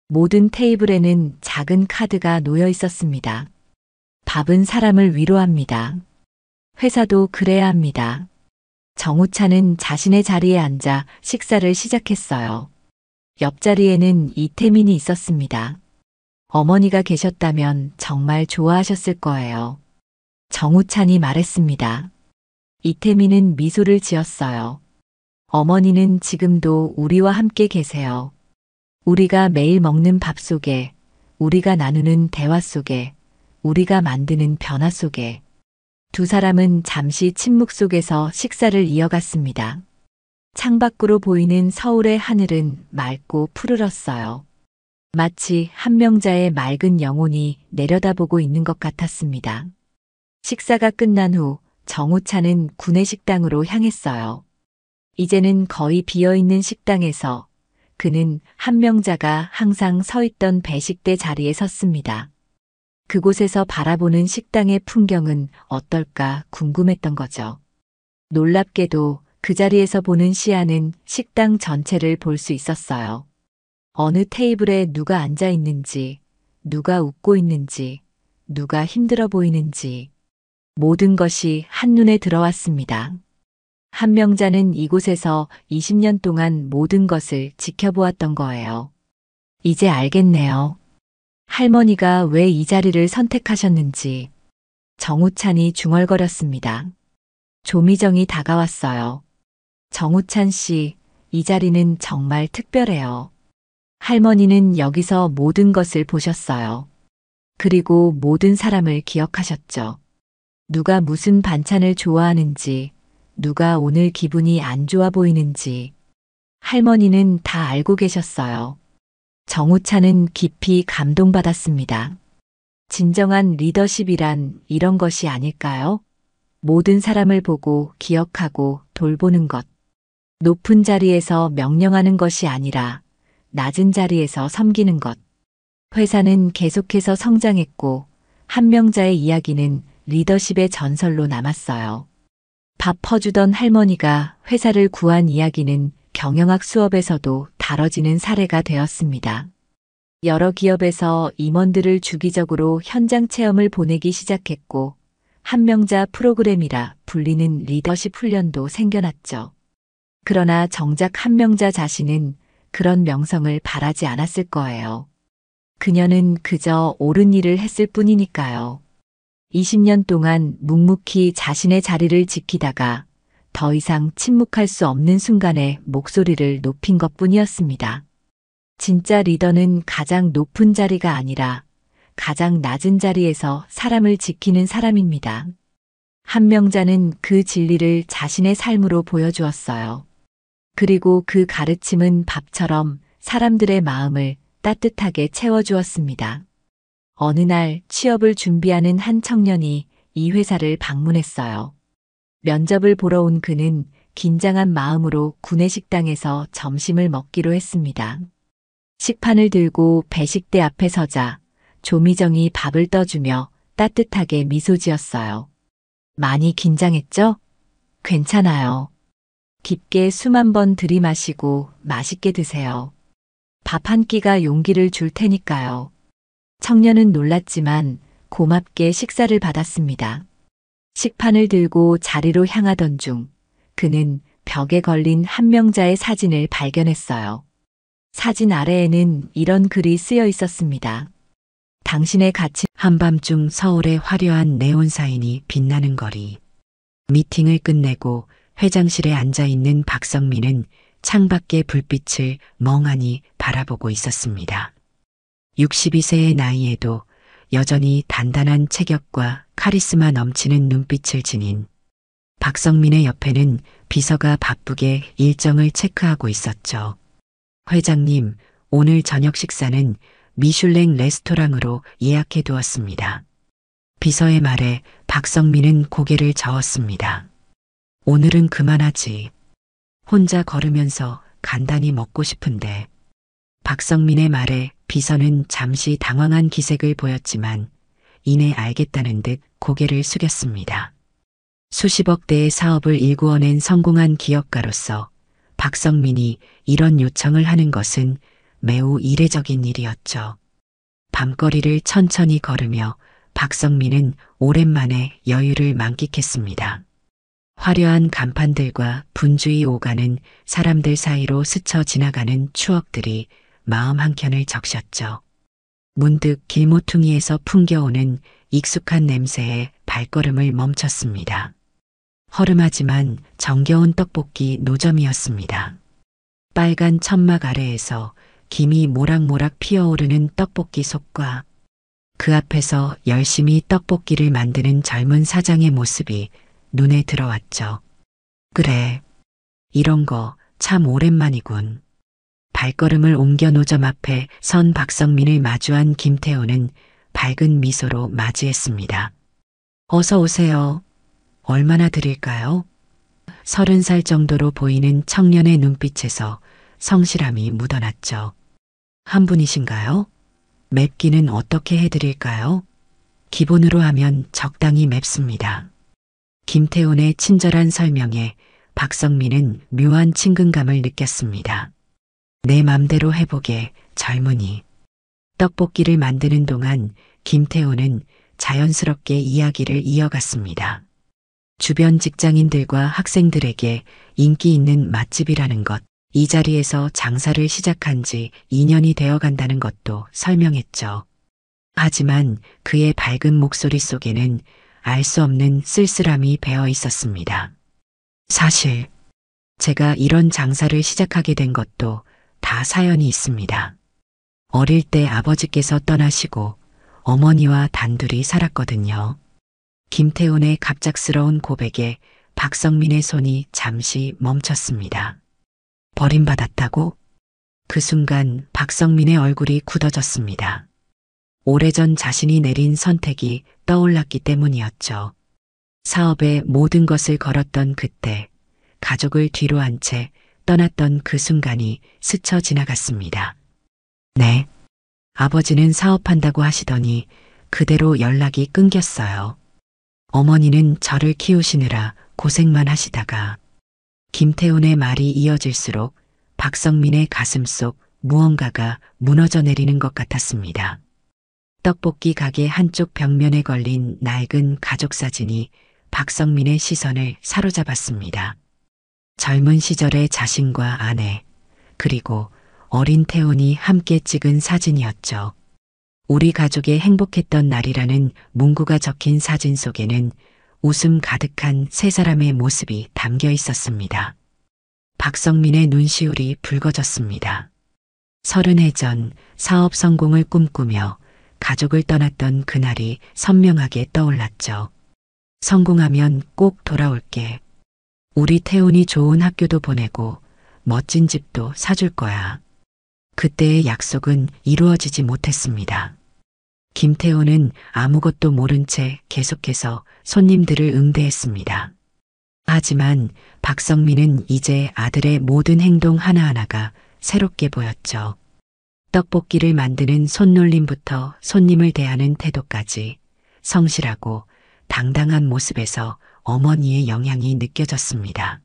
모든 테이블에는 작은 카드가 놓여 있었습니다. 밥은 사람을 위로합니다. 회사도 그래야 합니다. 정우찬은 자신의 자리에 앉아 식사를 시작했어요. 옆자리에는 이태민이 있었습니다. 어머니가 계셨다면 정말 좋아하셨을 거예요. 정우찬이 말했습니다. 이태민은 미소를 지었어요. 어머니는 지금도 우리와 함께 계세요. 우리가 매일 먹는 밥 속에, 우리가 나누는 대화 속에, 우리가 만드는 변화 속에. 두 사람은 잠시 침묵 속에서 식사를 이어갔습니다. 창밖으로 보이는 서울의 하늘은 맑고 푸르렀어요. 마치 한명자의 맑은 영혼이 내려다보고 있는 것 같았습니다. 식사가 끝난 후 정우찬은 구내식당으로 향했어요. 이제는 거의 비어있는 식당에서 그는 한명자가 항상 서 있던 배식대 자리에 섰습니다. 그곳에서 바라보는 식당의 풍경은 어떨까 궁금했던 거죠. 놀랍게도 그 자리에서 보는 시야는 식당 전체를 볼 수 있었어요. 어느 테이블에 누가 앉아 있는지, 누가 웃고 있는지, 누가 힘들어 보이는지, 모든 것이 한눈에 들어왔습니다. 한명자는 이곳에서 20년 동안 모든 것을 지켜보았던 거예요. 이제 알겠네요. 할머니가 왜 이 자리를 선택하셨는지. 정우찬이 중얼거렸습니다. 조미정이 다가왔어요. 정우찬 씨, 이 자리는 정말 특별해요. 할머니는 여기서 모든 것을 보셨어요. 그리고 모든 사람을 기억하셨죠. 누가 무슨 반찬을 좋아하는지, 누가 오늘 기분이 안 좋아 보이는지. 할머니는 다 알고 계셨어요. 정우찬은 깊이 감동받았습니다. 진정한 리더십이란 이런 것이 아닐까요? 모든 사람을 보고 기억하고 돌보는 것. 높은 자리에서 명령하는 것이 아니라 낮은 자리에서 섬기는 것. 회사는 계속해서 성장했고 한명자의 이야기는 리더십의 전설로 남았어요. 밥 퍼주던 할머니가 회사를 구한 이야기는 경영학 수업에서도 다뤄지는 사례가 되었습니다. 여러 기업에서 임원들을 주기적으로 현장 체험을 보내기 시작했고 한명자 프로그램이라 불리는 리더십 훈련도 생겨났죠. 그러나 정작 한명자 자신은 그런 명성을 바라지 않았을 거예요. 그녀는 그저 옳은 일을 했을 뿐이니까요. 20년 동안 묵묵히 자신의 자리를 지키다가 더 이상 침묵할 수 없는 순간에 목소리를 높인 것뿐이었습니다. 진짜 리더는 가장 높은 자리가 아니라 가장 낮은 자리에서 사람을 지키는 사람입니다. 한명자는 그 진리를 자신의 삶으로 보여주었어요. 그리고 그 가르침은 밥처럼 사람들의 마음을 따뜻하게 채워주었습니다. 어느 날 취업을 준비하는 한 청년이 이 회사를 방문했어요. 면접을 보러 온 그는 긴장한 마음으로 구내식당에서 점심을 먹기로 했습니다. 식판을 들고 배식대 앞에 서자 조미정이 밥을 떠주며 따뜻하게 미소 지었어요. 많이 긴장했죠? 괜찮아요. 깊게 숨 한 번 들이마시고 맛있게 드세요. 밥 한 끼가 용기를 줄 테니까요. 청년은 놀랐지만 고맙게 식사를 받았습니다. 식판을 들고 자리로 향하던 중 그는 벽에 걸린 한명자의 사진을 발견했어요. 사진 아래에는 이런 글이 쓰여 있었습니다. 당신의 가치. 한밤중 서울의 화려한 네온사인이 빛나는 거리. 미팅을 끝내고 회장실에 앉아있는 박성민은 창밖의 불빛을 멍하니 바라보고 있었습니다. 62세의 나이에도 여전히 단단한 체격과 카리스마 넘치는 눈빛을 지닌 박성민의 옆에는 비서가 바쁘게 일정을 체크하고 있었죠. 회장님, 오늘 저녁 식사는 미슐랭 레스토랑으로 예약해 두었습니다. 비서의 말에 박성민은 고개를 저었습니다. 오늘은 그만하지. 혼자 걸으면서 간단히 먹고 싶은데. 박성민의 말에 비서는 잠시 당황한 기색을 보였지만 이내 알겠다는 듯 고개를 숙였습니다. 수십억 대의 사업을 일구어낸 성공한 기업가로서 박성민이 이런 요청을 하는 것은 매우 이례적인 일이었죠. 밤거리를 천천히 걸으며 박성민은 오랜만에 여유를 만끽했습니다. 화려한 간판들과 분주히 오가는 사람들 사이로 스쳐 지나가는 추억들이 마음 한켠을 적셨죠. 문득 길모퉁이에서 풍겨오는 익숙한 냄새에 발걸음을 멈췄습니다. 허름하지만 정겨운 떡볶이 노점이었습니다. 빨간 천막 아래에서 김이 모락모락 피어오르는 떡볶이 속과 그 앞에서 열심히 떡볶이를 만드는 젊은 사장의 모습이 눈에 들어왔죠. 그래, 이런 거 참 오랜만이군. 발걸음을 옮겨 노점 앞에 선 박성민을 마주한 김태호는 밝은 미소로 맞이했습니다. 어서 오세요. 얼마나 드릴까요? 30살 정도로 보이는 청년의 눈빛에서 성실함이 묻어났죠. 한 분이신가요? 맵기는 어떻게 해드릴까요? 기본으로 하면 적당히 맵습니다. 김태훈의 친절한 설명에 박성민은 묘한 친근감을 느꼈습니다. 내 맘대로 해보게, 젊은이. 떡볶이를 만드는 동안 김태훈은 자연스럽게 이야기를 이어갔습니다. 주변 직장인들과 학생들에게 인기 있는 맛집이라는 것, 이 자리에서 장사를 시작한 지 2년이 되어 간다는 것도 설명했죠. 하지만 그의 밝은 목소리 속에는 알 수 없는 쓸쓸함이 배어 있었습니다. 사실 제가 이런 장사를 시작하게 된 것도 다 사연이 있습니다. 어릴 때 아버지께서 떠나시고 어머니와 단둘이 살았거든요. 김태훈의 갑작스러운 고백에 박성민의 손이 잠시 멈췄습니다. 버림받았다고? 그 순간 박성민의 얼굴이 굳어졌습니다. 오래전 자신이 내린 선택이 떠올랐기 때문이었죠. 사업에 모든 것을 걸었던 그때, 가족을 뒤로 한 채 떠났던 그 순간이 스쳐 지나갔습니다. 네. 아버지는 사업한다고 하시더니 그대로 연락이 끊겼어요. 어머니는 저를 키우시느라 고생만 하시다가 김태훈의 말이 이어질수록 박성민의 가슴 속 무언가가 무너져 내리는 것 같았습니다. 떡볶이 가게 한쪽 벽면에 걸린 낡은 가족 사진이 박성민의 시선을 사로잡았습니다. 젊은 시절의 자신과 아내, 그리고 어린 태훈이 함께 찍은 사진이었죠. 우리 가족의 행복했던 날이라는 문구가 적힌 사진 속에는 웃음 가득한 세 사람의 모습이 담겨 있었습니다. 박성민의 눈시울이 붉어졌습니다. 30해 전 사업 성공을 꿈꾸며 가족을 떠났던 그날이 선명하게 떠올랐죠. 성공하면 꼭 돌아올게. 우리 태훈이 좋은 학교도 보내고 멋진 집도 사줄 거야. 그때의 약속은 이루어지지 못했습니다. 김태훈은 아무것도 모른 채 계속해서 손님들을 응대했습니다. 하지만 박성민은 이제 아들의 모든 행동 하나하나가 새롭게 보였죠. 떡볶이를 만드는 손놀림부터 손님을 대하는 태도까지 성실하고 당당한 모습에서 어머니의 영향이 느껴졌습니다.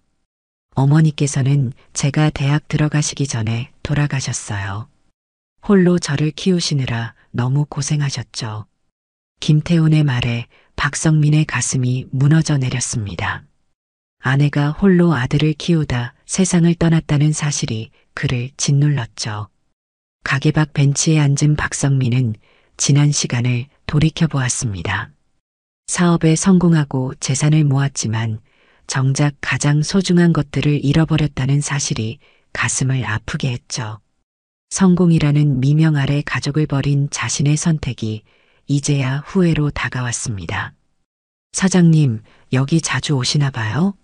어머니께서는 제가 대학 들어가시기 전에 돌아가셨어요. 홀로 저를 키우시느라 너무 고생하셨죠. 김태훈의 말에 박성민의 가슴이 무너져 내렸습니다. 아내가 홀로 아들을 키우다 세상을 떠났다는 사실이 그를 짓눌렀죠. 가게 밖 벤치에 앉은 박성민은 지난 시간을 돌이켜 보았습니다. 사업에 성공하고 재산을 모았지만 정작 가장 소중한 것들을 잃어버렸다는 사실이 가슴을 아프게 했죠. 성공이라는 미명 아래 가족을 버린 자신의 선택이 이제야 후회로 다가왔습니다. 사장님, 여기 자주 오시나 봐요?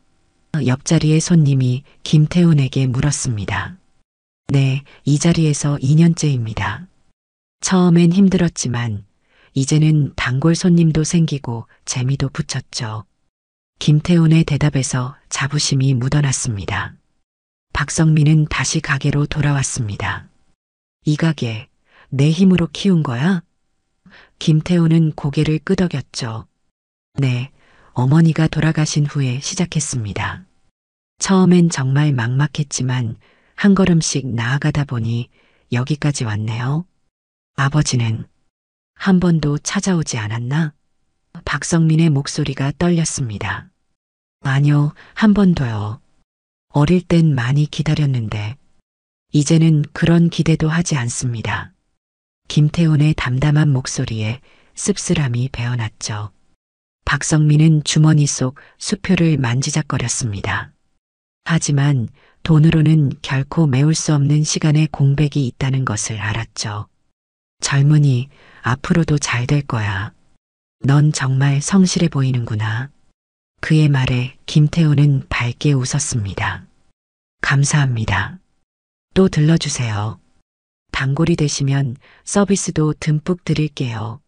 옆자리의 손님이 김태훈에게 물었습니다. 네, 이 자리에서 2년째입니다. 처음엔 힘들었지만 이제는 단골 손님도 생기고 재미도 붙였죠. 김태훈의 대답에서 자부심이 묻어났습니다. 박성민은 다시 가게로 돌아왔습니다. 이 가게 내 힘으로 키운 거야? 김태훈은 고개를 끄덕였죠. 네, 어머니가 돌아가신 후에 시작했습니다. 처음엔 정말 막막했지만 한 걸음씩 나아가다 보니 여기까지 왔네요. 아버지는 한 번도 찾아오지 않았나? 박성민의 목소리가 떨렸습니다. 아니요, 한 번도요. 어릴 땐 많이 기다렸는데 이제는 그런 기대도 하지 않습니다. 김태훈의 담담한 목소리에 씁쓸함이 배어났죠. 박성민은 주머니 속 수표를 만지작거렸습니다. 하지만 돈으로는 결코 메울 수 없는 시간의 공백이 있다는 것을 알았죠. 젊은이, 앞으로도 잘 될 거야. 넌 정말 성실해 보이는구나. 그의 말에 김태훈은 밝게 웃었습니다. 감사합니다. 또 들러주세요. 단골이 되시면 서비스도 듬뿍 드릴게요.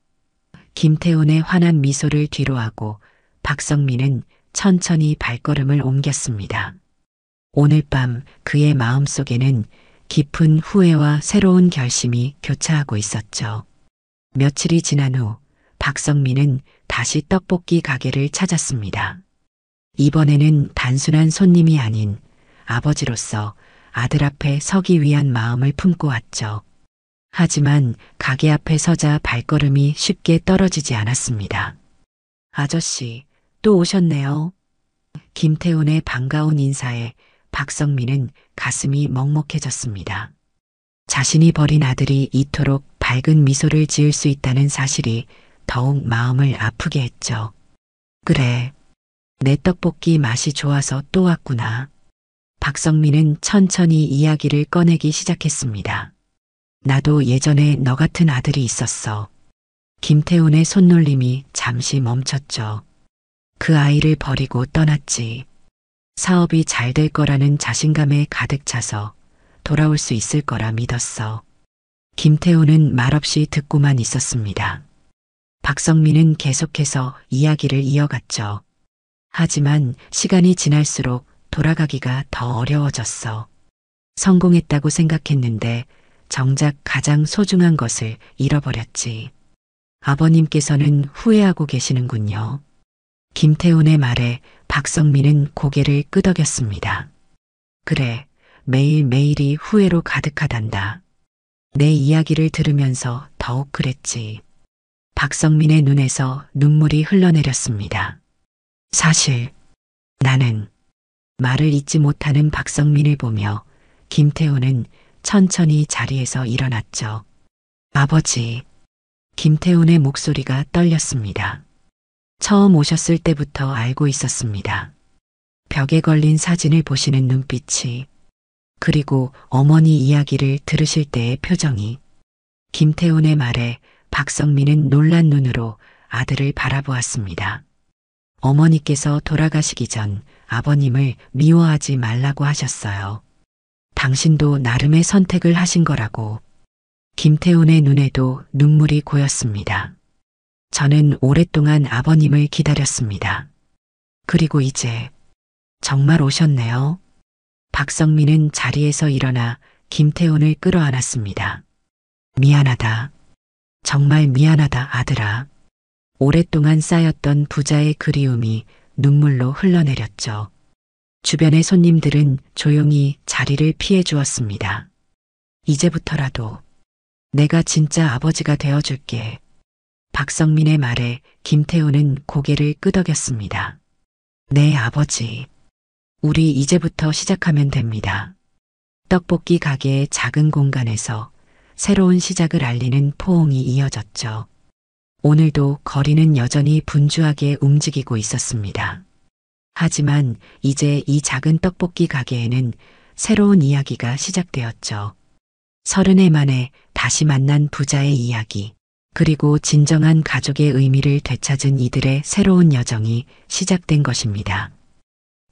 김태훈의 환한 미소를 뒤로하고 박성민은 천천히 발걸음을 옮겼습니다. 오늘 밤 그의 마음속에는 깊은 후회와 새로운 결심이 교차하고 있었죠. 며칠이 지난 후 박성민은 다시 떡볶이 가게를 찾았습니다. 이번에는 단순한 손님이 아닌 아버지로서 아들 앞에 서기 위한 마음을 품고 왔죠. 하지만 가게 앞에 서자 발걸음이 쉽게 떨어지지 않았습니다. 아저씨, 또 오셨네요. 김태훈의 반가운 인사에 박성민은 가슴이 먹먹해졌습니다. 자신이 버린 아들이 이토록 밝은 미소를 지을 수 있다는 사실이 더욱 마음을 아프게 했죠. 그래, 내 떡볶이 맛이 좋아서 또 왔구나. 박성민은 천천히 이야기를 꺼내기 시작했습니다. 나도 예전에 너 같은 아들이 있었어. 김태훈의 손놀림이 잠시 멈췄죠. 그 아이를 버리고 떠났지. 사업이 잘 될 거라는 자신감에 가득 차서 돌아올 수 있을 거라 믿었어. 김태훈은 말없이 듣고만 있었습니다. 박성민은 계속해서 이야기를 이어갔죠. 하지만 시간이 지날수록 돌아가기가 더 어려워졌어. 성공했다고 생각했는데 정작 가장 소중한 것을 잃어버렸지. 아버님께서는 후회하고 계시는군요. 김태훈의 말에 박성민은 고개를 끄덕였습니다. 그래, 매일매일이 후회로 가득하단다. 내 이야기를 들으면서 더욱 그랬지. 박성민의 눈에서 눈물이 흘러내렸습니다. 사실 나는 말을 잇지 못하는 박성민을 보며 김태훈은 천천히 자리에서 일어났죠. 아버지, 김태훈의 목소리가 떨렸습니다. 처음 오셨을 때부터 알고 있었습니다. 벽에 걸린 사진을 보시는 눈빛이, 그리고 어머니 이야기를 들으실 때의 표정이. 김태훈의 말에 박성민은 놀란 눈으로 아들을 바라보았습니다. 어머니께서 돌아가시기 전 아버님을 미워하지 말라고 하셨어요. 당신도 나름의 선택을 하신 거라고. 김태훈의 눈에도 눈물이 고였습니다. 저는 오랫동안 아버님을 기다렸습니다. 그리고 이제 정말 오셨네요. 박성민은 자리에서 일어나 김태훈을 끌어안았습니다. 미안하다. 정말 미안하다, 아들아. 오랫동안 쌓였던 부자의 그리움이 눈물로 흘러내렸죠. 주변의 손님들은 조용히 자리를 피해 주었습니다. 이제부터라도 내가 진짜 아버지가 되어줄게. 박성민의 말에 김태훈은 고개를 끄덕였습니다. 네, 아버지. 우리 이제부터 시작하면 됩니다. 떡볶이 가게의 작은 공간에서 새로운 시작을 알리는 포옹이 이어졌죠. 오늘도 거리는 여전히 분주하게 움직이고 있었습니다. 하지만 이제 이 작은 떡볶이 가게에는 새로운 이야기가 시작되었죠. 30해 만에 다시 만난 부자의 이야기, 그리고 진정한 가족의 의미를 되찾은 이들의 새로운 여정이 시작된 것입니다.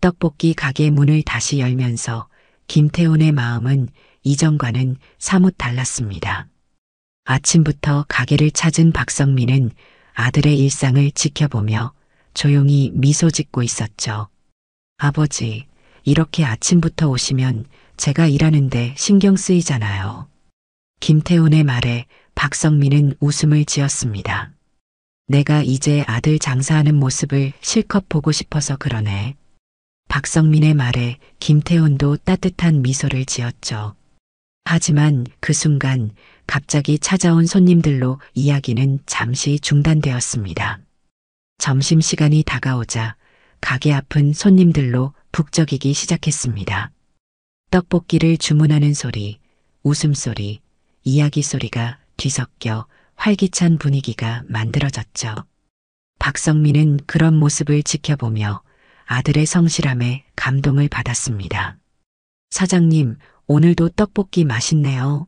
떡볶이 가게 문을 다시 열면서 김태훈의 마음은 이전과는 사뭇 달랐습니다. 아침부터 가게를 찾은 박성민은 아들의 일상을 지켜보며 조용히 미소 짓고 있었죠. 아버지, 이렇게 아침부터 오시면 제가 일하는데 신경 쓰이잖아요. 김태훈의 말에 박성민은 웃음을 지었습니다. 내가 이제 아들 장사하는 모습을 실컷 보고 싶어서 그러네. 박성민의 말에 김태훈도 따뜻한 미소를 지었죠. 하지만 그 순간 갑자기 찾아온 손님들로 이야기는 잠시 중단되었습니다. 점심시간이 다가오자 가게 앞은 손님들로 북적이기 시작했습니다. 떡볶이를 주문하는 소리, 웃음소리, 이야기 소리가 뒤섞여 활기찬 분위기가 만들어졌죠. 박성민은 그런 모습을 지켜보며 아들의 성실함에 감동을 받았습니다. 사장님, 오늘도 떡볶이 맛있네요.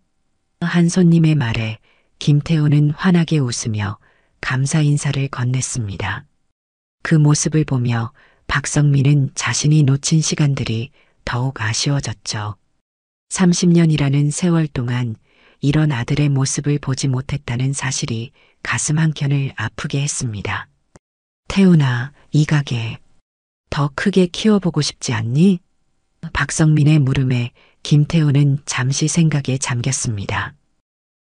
한 손님의 말에 김태훈은 환하게 웃으며 감사 인사를 건넸습니다. 그 모습을 보며 박성민은 자신이 놓친 시간들이 더욱 아쉬워졌죠. 30년이라는 세월 동안 이런 아들의 모습을 보지 못했다는 사실이 가슴 한켠을 아프게 했습니다. 태훈아, 이 가게 더 크게 키워보고 싶지 않니? 박성민의 물음에 김태훈은 잠시 생각에 잠겼습니다.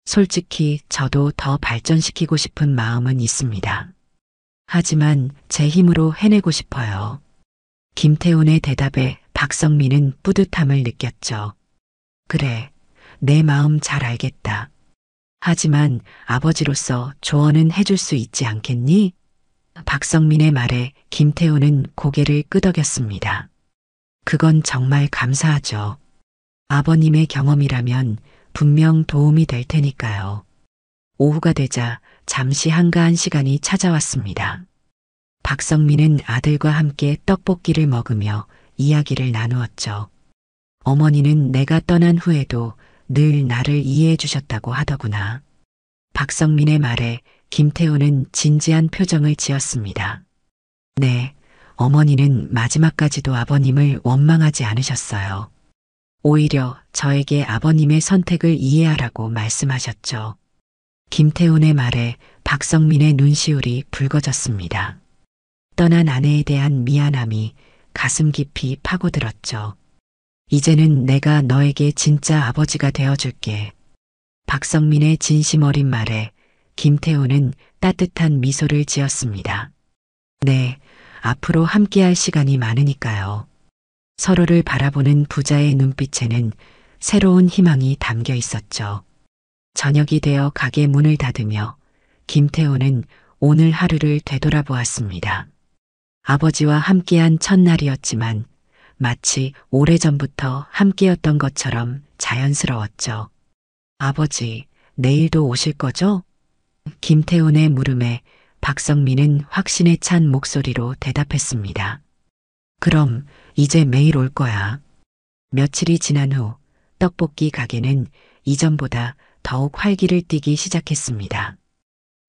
솔직히 저도 더 발전시키고 싶은 마음은 있습니다. 하지만 제 힘으로 해내고 싶어요. 김태훈의 대답에 박성민은 뿌듯함을 느꼈죠. 그래, 내 마음 잘 알겠다. 하지만 아버지로서 조언은 해줄 수 있지 않겠니? 박성민의 말에 김태훈은 고개를 끄덕였습니다. 그건 정말 감사하죠. 아버님의 경험이라면 분명 도움이 될 테니까요. 오후가 되자 잠시 한가한 시간이 찾아왔습니다. 박성민은 아들과 함께 떡볶이를 먹으며 이야기를 나누었죠. 어머니는 내가 떠난 후에도 늘 나를 이해해 주셨다고 하더구나. 박성민의 말에 김태우는 진지한 표정을 지었습니다. 네, 어머니는 마지막까지도 아버님을 원망하지 않으셨어요. 오히려 저에게 아버님의 선택을 이해하라고 말씀하셨죠. 김태훈의 말에 박성민의 눈시울이 붉어졌습니다. 떠난 아내에 대한 미안함이 가슴 깊이 파고들었죠. 이제는 내가 너에게 진짜 아버지가 되어줄게. 박성민의 진심 어린 말에 김태훈은 따뜻한 미소를 지었습니다. 네, 앞으로 함께할 시간이 많으니까요. 서로를 바라보는 부자의 눈빛에는 새로운 희망이 담겨 있었죠. 저녁이 되어 가게 문을 닫으며 김태훈은 오늘 하루를 되돌아보았습니다. 아버지와 함께한 첫날이었지만 마치 오래전부터 함께였던 것처럼 자연스러웠죠. 아버지, 내일도 오실 거죠? 김태훈의 물음에 박성민은 확신에 찬 목소리로 대답했습니다. 그럼 이제 매일 올 거야. 며칠이 지난 후 떡볶이 가게는 이전보다 더욱 활기를 띠기 시작했습니다.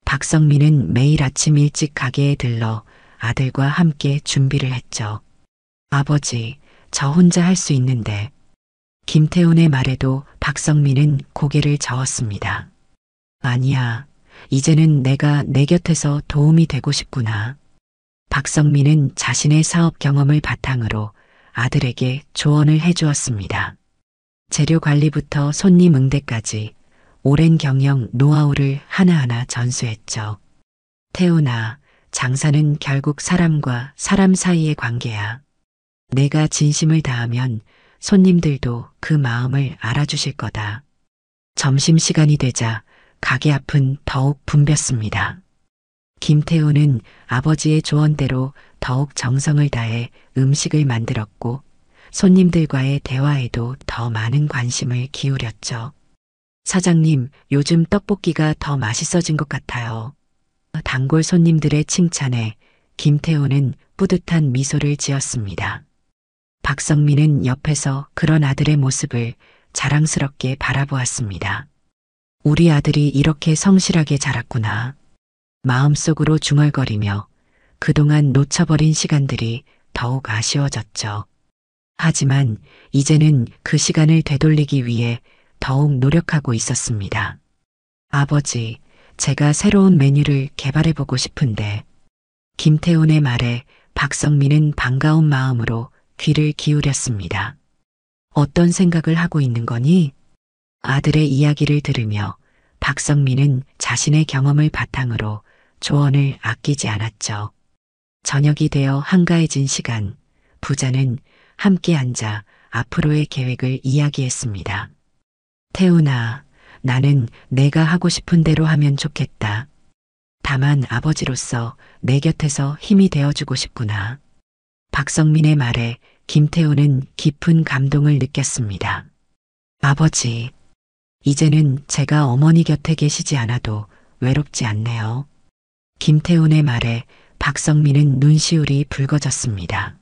박성민은 매일 아침 일찍 가게에 들러 아들과 함께 준비를 했죠. 아버지, 저 혼자 할 수 있는데. 김태훈의 말에도 박성민은 고개를 저었습니다. 아니야, 이제는 내가 내 곁에서 도움이 되고 싶구나. 박성민은 자신의 사업 경험을 바탕으로 아들에게 조언을 해주었습니다. 재료 관리부터 손님 응대까지 오랜 경영 노하우를 하나하나 전수했죠. 태훈아, 장사는 결국 사람과 사람 사이의 관계야. 내가 진심을 다하면 손님들도 그 마음을 알아주실 거다. 점심시간이 되자 가게 앞은 더욱 붐볐습니다. 김태우는 아버지의 조언대로 더욱 정성을 다해 음식을 만들었고 손님들과의 대화에도 더 많은 관심을 기울였죠. 사장님, 요즘 떡볶이가 더 맛있어진 것 같아요. 단골 손님들의 칭찬에 김태우는 뿌듯한 미소를 지었습니다. 박성민은 옆에서 그런 아들의 모습을 자랑스럽게 바라보았습니다. 우리 아들이 이렇게 성실하게 자랐구나. 마음속으로 중얼거리며 그동안 놓쳐버린 시간들이 더욱 아쉬워졌죠. 하지만 이제는 그 시간을 되돌리기 위해 더욱 노력하고 있었습니다. 아버지, 제가 새로운 메뉴를 개발해보고 싶은데. 김태훈의 말에 박성민은 반가운 마음으로 귀를 기울였습니다. 어떤 생각을 하고 있는 거니? 아들의 이야기를 들으며 박성민은 자신의 경험을 바탕으로 조언을 아끼지 않았죠. 저녁이 되어 한가해진 시간, 부자는 함께 앉아 앞으로의 계획을 이야기했습니다. 태훈아, 나는 내가 하고 싶은 대로 하면 좋겠다. 다만 아버지로서 내 곁에서 힘이 되어주고 싶구나. 박성민의 말에 김태훈은 깊은 감동을 느꼈습니다. 아버지, 이제는 제가 어머니 곁에 계시지 않아도 외롭지 않네요. 김태훈의 말에 박성민은 눈시울이 붉어졌습니다.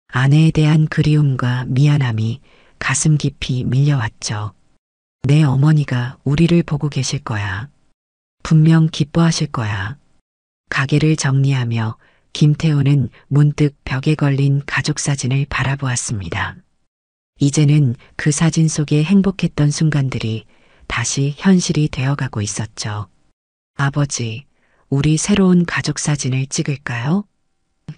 아내에 대한 그리움과 미안함이 가슴 깊이 밀려왔죠. 내 어머니가 우리를 보고 계실 거야. 분명 기뻐하실 거야. 가게를 정리하며 김태훈은 문득 벽에 걸린 가족 사진을 바라보았습니다. 이제는 그 사진 속에 행복했던 순간들이 다시 현실이 되어가고 있었죠. 아버지, 우리 새로운 가족 사진을 찍을까요?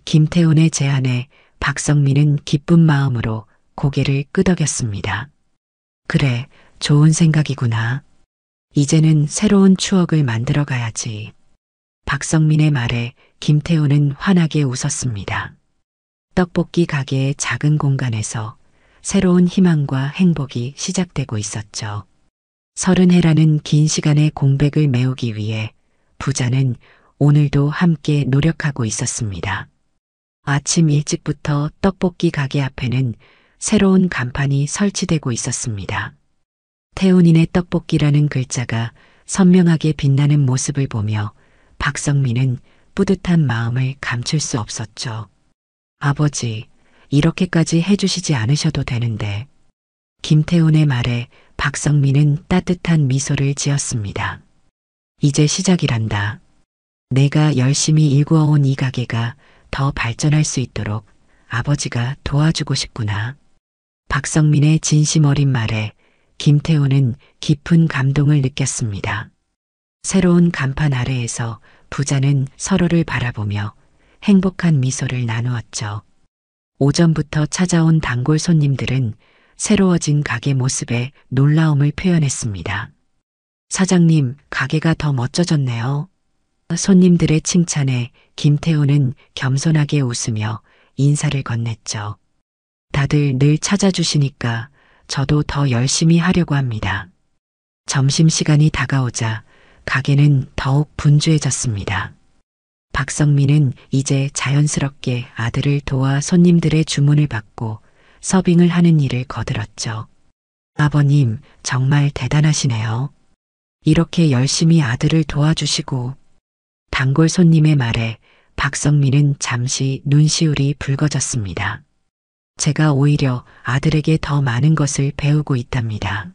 김태훈의 제안에 박성민은 기쁜 마음으로 고개를 끄덕였습니다. 그래, 좋은 생각이구나. 이제는 새로운 추억을 만들어 가야지. 박성민의 말에 김태훈은 환하게 웃었습니다. 떡볶이 가게의 작은 공간에서 새로운 희망과 행복이 시작되고 있었죠. 30해라는 긴 시간의 공백을 메우기 위해 부자는 오늘도 함께 노력하고 있었습니다. 아침 일찍부터 떡볶이 가게 앞에는 새로운 간판이 설치되고 있었습니다. 태훈이네 떡볶이라는 글자가 선명하게 빛나는 모습을 보며 박성민은 뿌듯한 마음을 감출 수 없었죠. 아버지, 이렇게까지 해주시지 않으셔도 되는데. 김태훈의 말에 박성민은 따뜻한 미소를 지었습니다. 이제 시작이란다. 내가 열심히 일구어온 이 가게가 더 발전할 수 있도록 아버지가 도와주고 싶구나. 박성민의 진심 어린 말에 김태훈은 깊은 감동을 느꼈습니다. 새로운 간판 아래에서 부자는 서로를 바라보며 행복한 미소를 나누었죠. 오전부터 찾아온 단골 손님들은 새로워진 가게 모습에 놀라움을 표현했습니다. 사장님, 가게가 더 멋져졌네요. 손님들의 칭찬에 김태훈은 겸손하게 웃으며 인사를 건넸죠. 다들 늘 찾아주시니까 저도 더 열심히 하려고 합니다. 점심시간이 다가오자 가게는 더욱 분주해졌습니다. 박성민은 이제 자연스럽게 아들을 도와 손님들의 주문을 받고 서빙을 하는 일을 거들었죠. 아버님, 정말 대단하시네요. 이렇게 열심히 아들을 도와주시고. 단골 손님의 말에 박성민은 잠시 눈시울이 붉어졌습니다. 제가 오히려 아들에게 더 많은 것을 배우고 있답니다.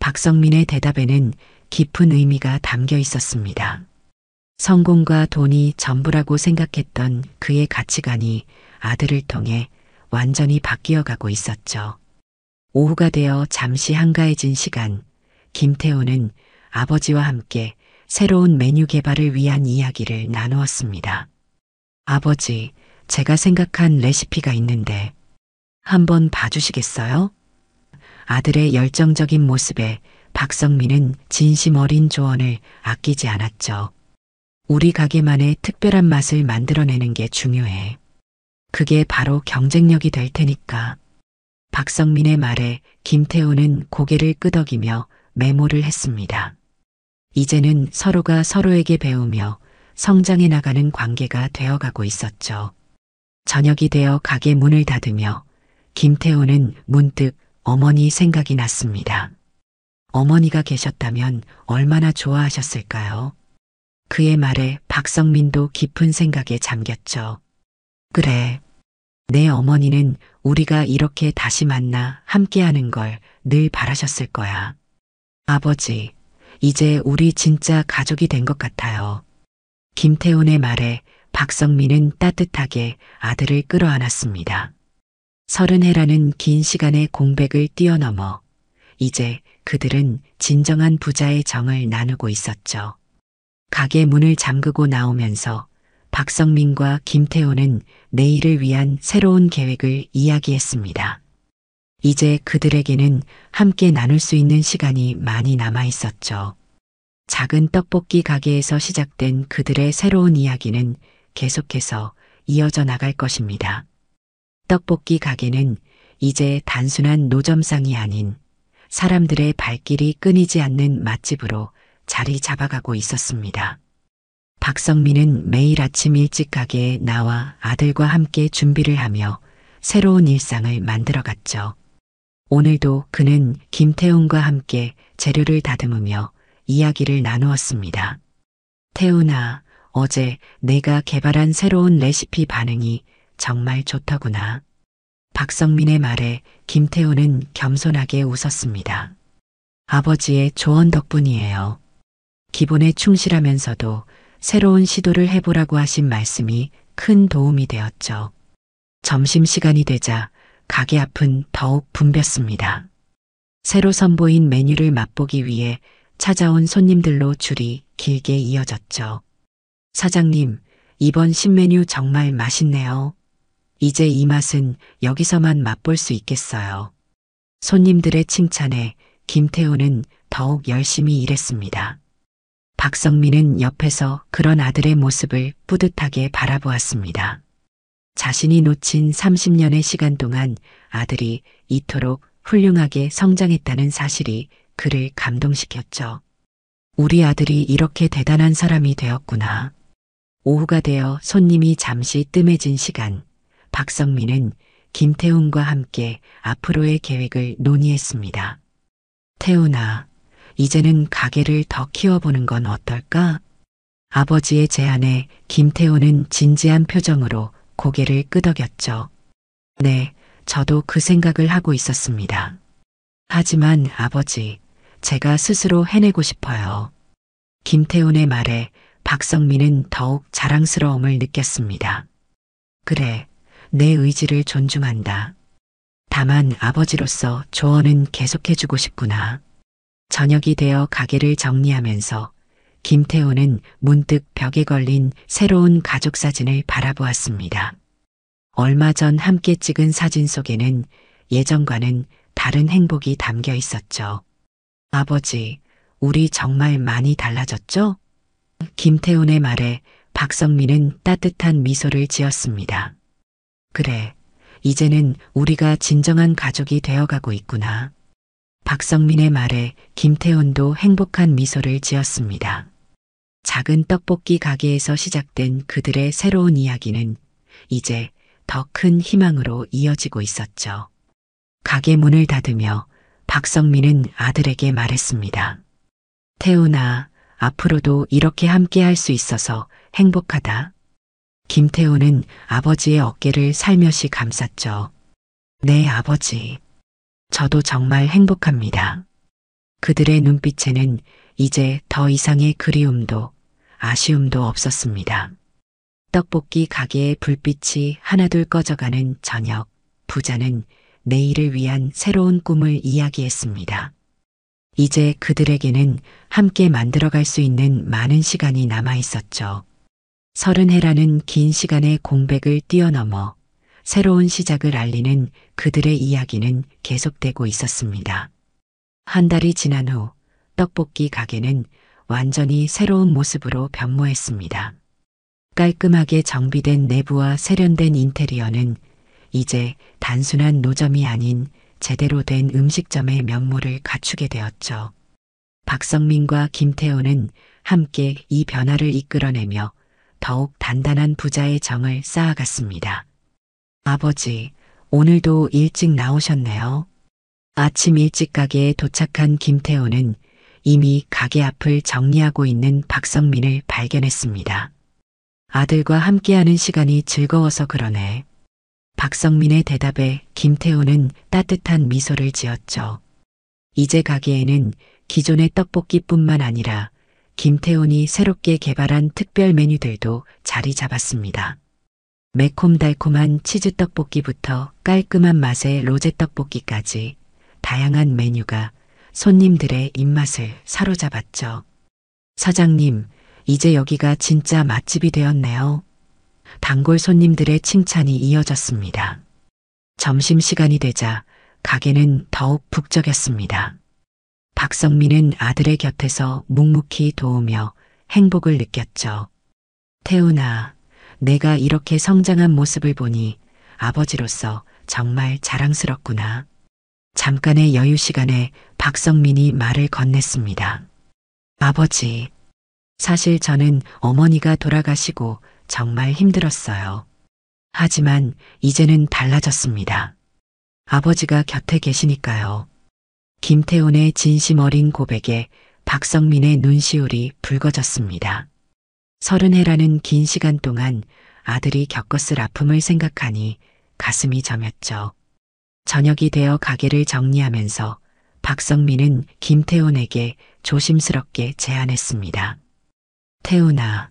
박성민의 대답에는 깊은 의미가 담겨 있었습니다. 성공과 돈이 전부라고 생각했던 그의 가치관이 아들을 통해 완전히 바뀌어 가고 있었죠. 오후가 되어 잠시 한가해진 시간, 김태훈은 아버지와 함께 새로운 메뉴 개발을 위한 이야기를 나누었습니다. 아버지, 제가 생각한 레시피가 있는데 한번 봐주시겠어요? 아들의 열정적인 모습에 박성민은 진심 어린 조언을 아끼지 않았죠. 우리 가게만의 특별한 맛을 만들어내는 게 중요해. 그게 바로 경쟁력이 될 테니까. 박성민의 말에 김태훈은 고개를 끄덕이며 메모를 했습니다. 이제는 서로가 서로에게 배우며 성장해 나가는 관계가 되어가고 있었죠. 저녁이 되어 가게 문을 닫으며 김태훈은 문득 어머니 생각이 났습니다. 어머니가 계셨다면 얼마나 좋아하셨을까요? 그의 말에 박성민도 깊은 생각에 잠겼죠. 그래, 내 어머니는 우리가 이렇게 다시 만나 함께하는 걸 늘 바라셨을 거야. 아버지, 이제 우리 진짜 가족이 된 것 같아요. 김태훈의 말에 박성민은 따뜻하게 아들을 끌어안았습니다. 30해라는 긴 시간의 공백을 뛰어넘어 이제 그들은 진정한 부자의 정을 나누고 있었죠. 가게 문을 잠그고 나오면서 박성민과 김태훈은 내일을 위한 새로운 계획을 이야기했습니다. 이제 그들에게는 함께 나눌 수 있는 시간이 많이 남아 있었죠. 작은 떡볶이 가게에서 시작된 그들의 새로운 이야기는 계속해서 이어져 나갈 것입니다. 떡볶이 가게는 이제 단순한 노점상이 아닌 사람들의 발길이 끊이지 않는 맛집으로 자리 잡아가고 있었습니다. 박성민은 매일 아침 일찍 가게에 나와 아들과 함께 준비를 하며 새로운 일상을 만들어갔죠. 오늘도 그는 김태훈과 함께 재료를 다듬으며 이야기를 나누었습니다. 태훈아, 어제 내가 개발한 새로운 레시피 반응이 정말 좋더구나. 박성민의 말에 김태훈은 겸손하게 웃었습니다. 아버지의 조언 덕분이에요. 기본에 충실하면서도 새로운 시도를 해보라고 하신 말씀이 큰 도움이 되었죠. 점심시간이 되자 가게 앞은 더욱 붐볐습니다. 새로 선보인 메뉴를 맛보기 위해 찾아온 손님들로 줄이 길게 이어졌죠. 사장님, 이번 신메뉴 정말 맛있네요. 이제 이 맛은 여기서만 맛볼 수 있겠어요. 손님들의 칭찬에 김태훈은 더욱 열심히 일했습니다. 박성민은 옆에서 그런 아들의 모습을 뿌듯하게 바라보았습니다. 자신이 놓친 30년의 시간 동안 아들이 이토록 훌륭하게 성장했다는 사실이 그를 감동시켰죠. 우리 아들이 이렇게 대단한 사람이 되었구나. 오후가 되어 손님이 잠시 뜸해진 시간, 박성민은 김태훈과 함께 앞으로의 계획을 논의했습니다. 태훈아, 이제는 가게를 더 키워보는 건 어떨까? 아버지의 제안에 김태훈은 진지한 표정으로 고개를 끄덕였죠. 네, 저도 그 생각을 하고 있었습니다. 하지만 아버지, 제가 스스로 해내고 싶어요. 김태훈의 말에 박성민은 더욱 자랑스러움을 느꼈습니다. 그래, 내 의지를 존중한다. 다만 아버지로서 조언은 계속해주고 싶구나. 저녁이 되어 가게를 정리하면서 김태훈은 문득 벽에 걸린 새로운 가족 사진을 바라보았습니다. 얼마 전 함께 찍은 사진 속에는 예전과는 다른 행복이 담겨 있었죠. 아버지, 우리 정말 많이 달라졌죠? 김태훈의 말에 박성민은 따뜻한 미소를 지었습니다. 그래, 이제는 우리가 진정한 가족이 되어가고 있구나. 박성민의 말에 김태훈도 행복한 미소를 지었습니다. 작은 떡볶이 가게에서 시작된 그들의 새로운 이야기는 이제 더 큰 희망으로 이어지고 있었죠. 가게 문을 닫으며 박성민은 아들에게 말했습니다. 태훈아, 앞으로도 이렇게 함께 할 수 있어서 행복하다. 김태훈은 아버지의 어깨를 살며시 감쌌죠. 네, 아버지. 저도 정말 행복합니다. 그들의 눈빛에는 이제 더 이상의 그리움도 아쉬움도 없었습니다. 떡볶이 가게의 불빛이 하나둘 꺼져가는 저녁, 부자는 내일을 위한 새로운 꿈을 이야기했습니다. 이제 그들에게는 함께 만들어갈 수 있는 많은 시간이 남아 있었죠. 30해라는 긴 시간의 공백을 뛰어넘어 새로운 시작을 알리는 그들의 이야기는 계속되고 있었습니다. 한 달이 지난 후 떡볶이 가게는 완전히 새로운 모습으로 변모했습니다. 깔끔하게 정비된 내부와 세련된 인테리어는 이제 단순한 노점이 아닌 제대로 된 음식점의 면모를 갖추게 되었죠. 박성민과 김태훈은 함께 이 변화를 이끌어내며 더욱 단단한 부자의 정을 쌓아갔습니다. 아버지, 오늘도 일찍 나오셨네요. 아침 일찍 가게에 도착한 김태훈은 이미 가게 앞을 정리하고 있는 박성민을 발견했습니다. 아들과 함께하는 시간이 즐거워서 그러네. 박성민의 대답에 김태훈은 따뜻한 미소를 지었죠. 이제 가게에는 기존의 떡볶이뿐만 아니라 김태훈이 새롭게 개발한 특별 메뉴들도 자리 잡았습니다. 매콤달콤한 치즈 떡볶이부터 깔끔한 맛의 로제 떡볶이까지 다양한 메뉴가 손님들의 입맛을 사로잡았죠. 사장님, 이제 여기가 진짜 맛집이 되었네요. 단골 손님들의 칭찬이 이어졌습니다. 점심시간이 되자 가게는 더욱 북적였습니다. 박성민은 아들의 곁에서 묵묵히 도우며 행복을 느꼈죠. 태훈아, 내가 이렇게 성장한 모습을 보니 아버지로서 정말 자랑스럽구나. 잠깐의 여유 시간에 박성민이 말을 건넸습니다. 아버지, 사실 저는 어머니가 돌아가시고 정말 힘들었어요. 하지만 이제는 달라졌습니다. 아버지가 곁에 계시니까요. 김태훈의 진심 어린 고백에 박성민의 눈시울이 붉어졌습니다. 30해라는 긴 시간 동안 아들이 겪었을 아픔을 생각하니 가슴이 저몄죠. 저녁이 되어 가게를 정리하면서 박성민은 김태훈에게 조심스럽게 제안했습니다. 태훈아,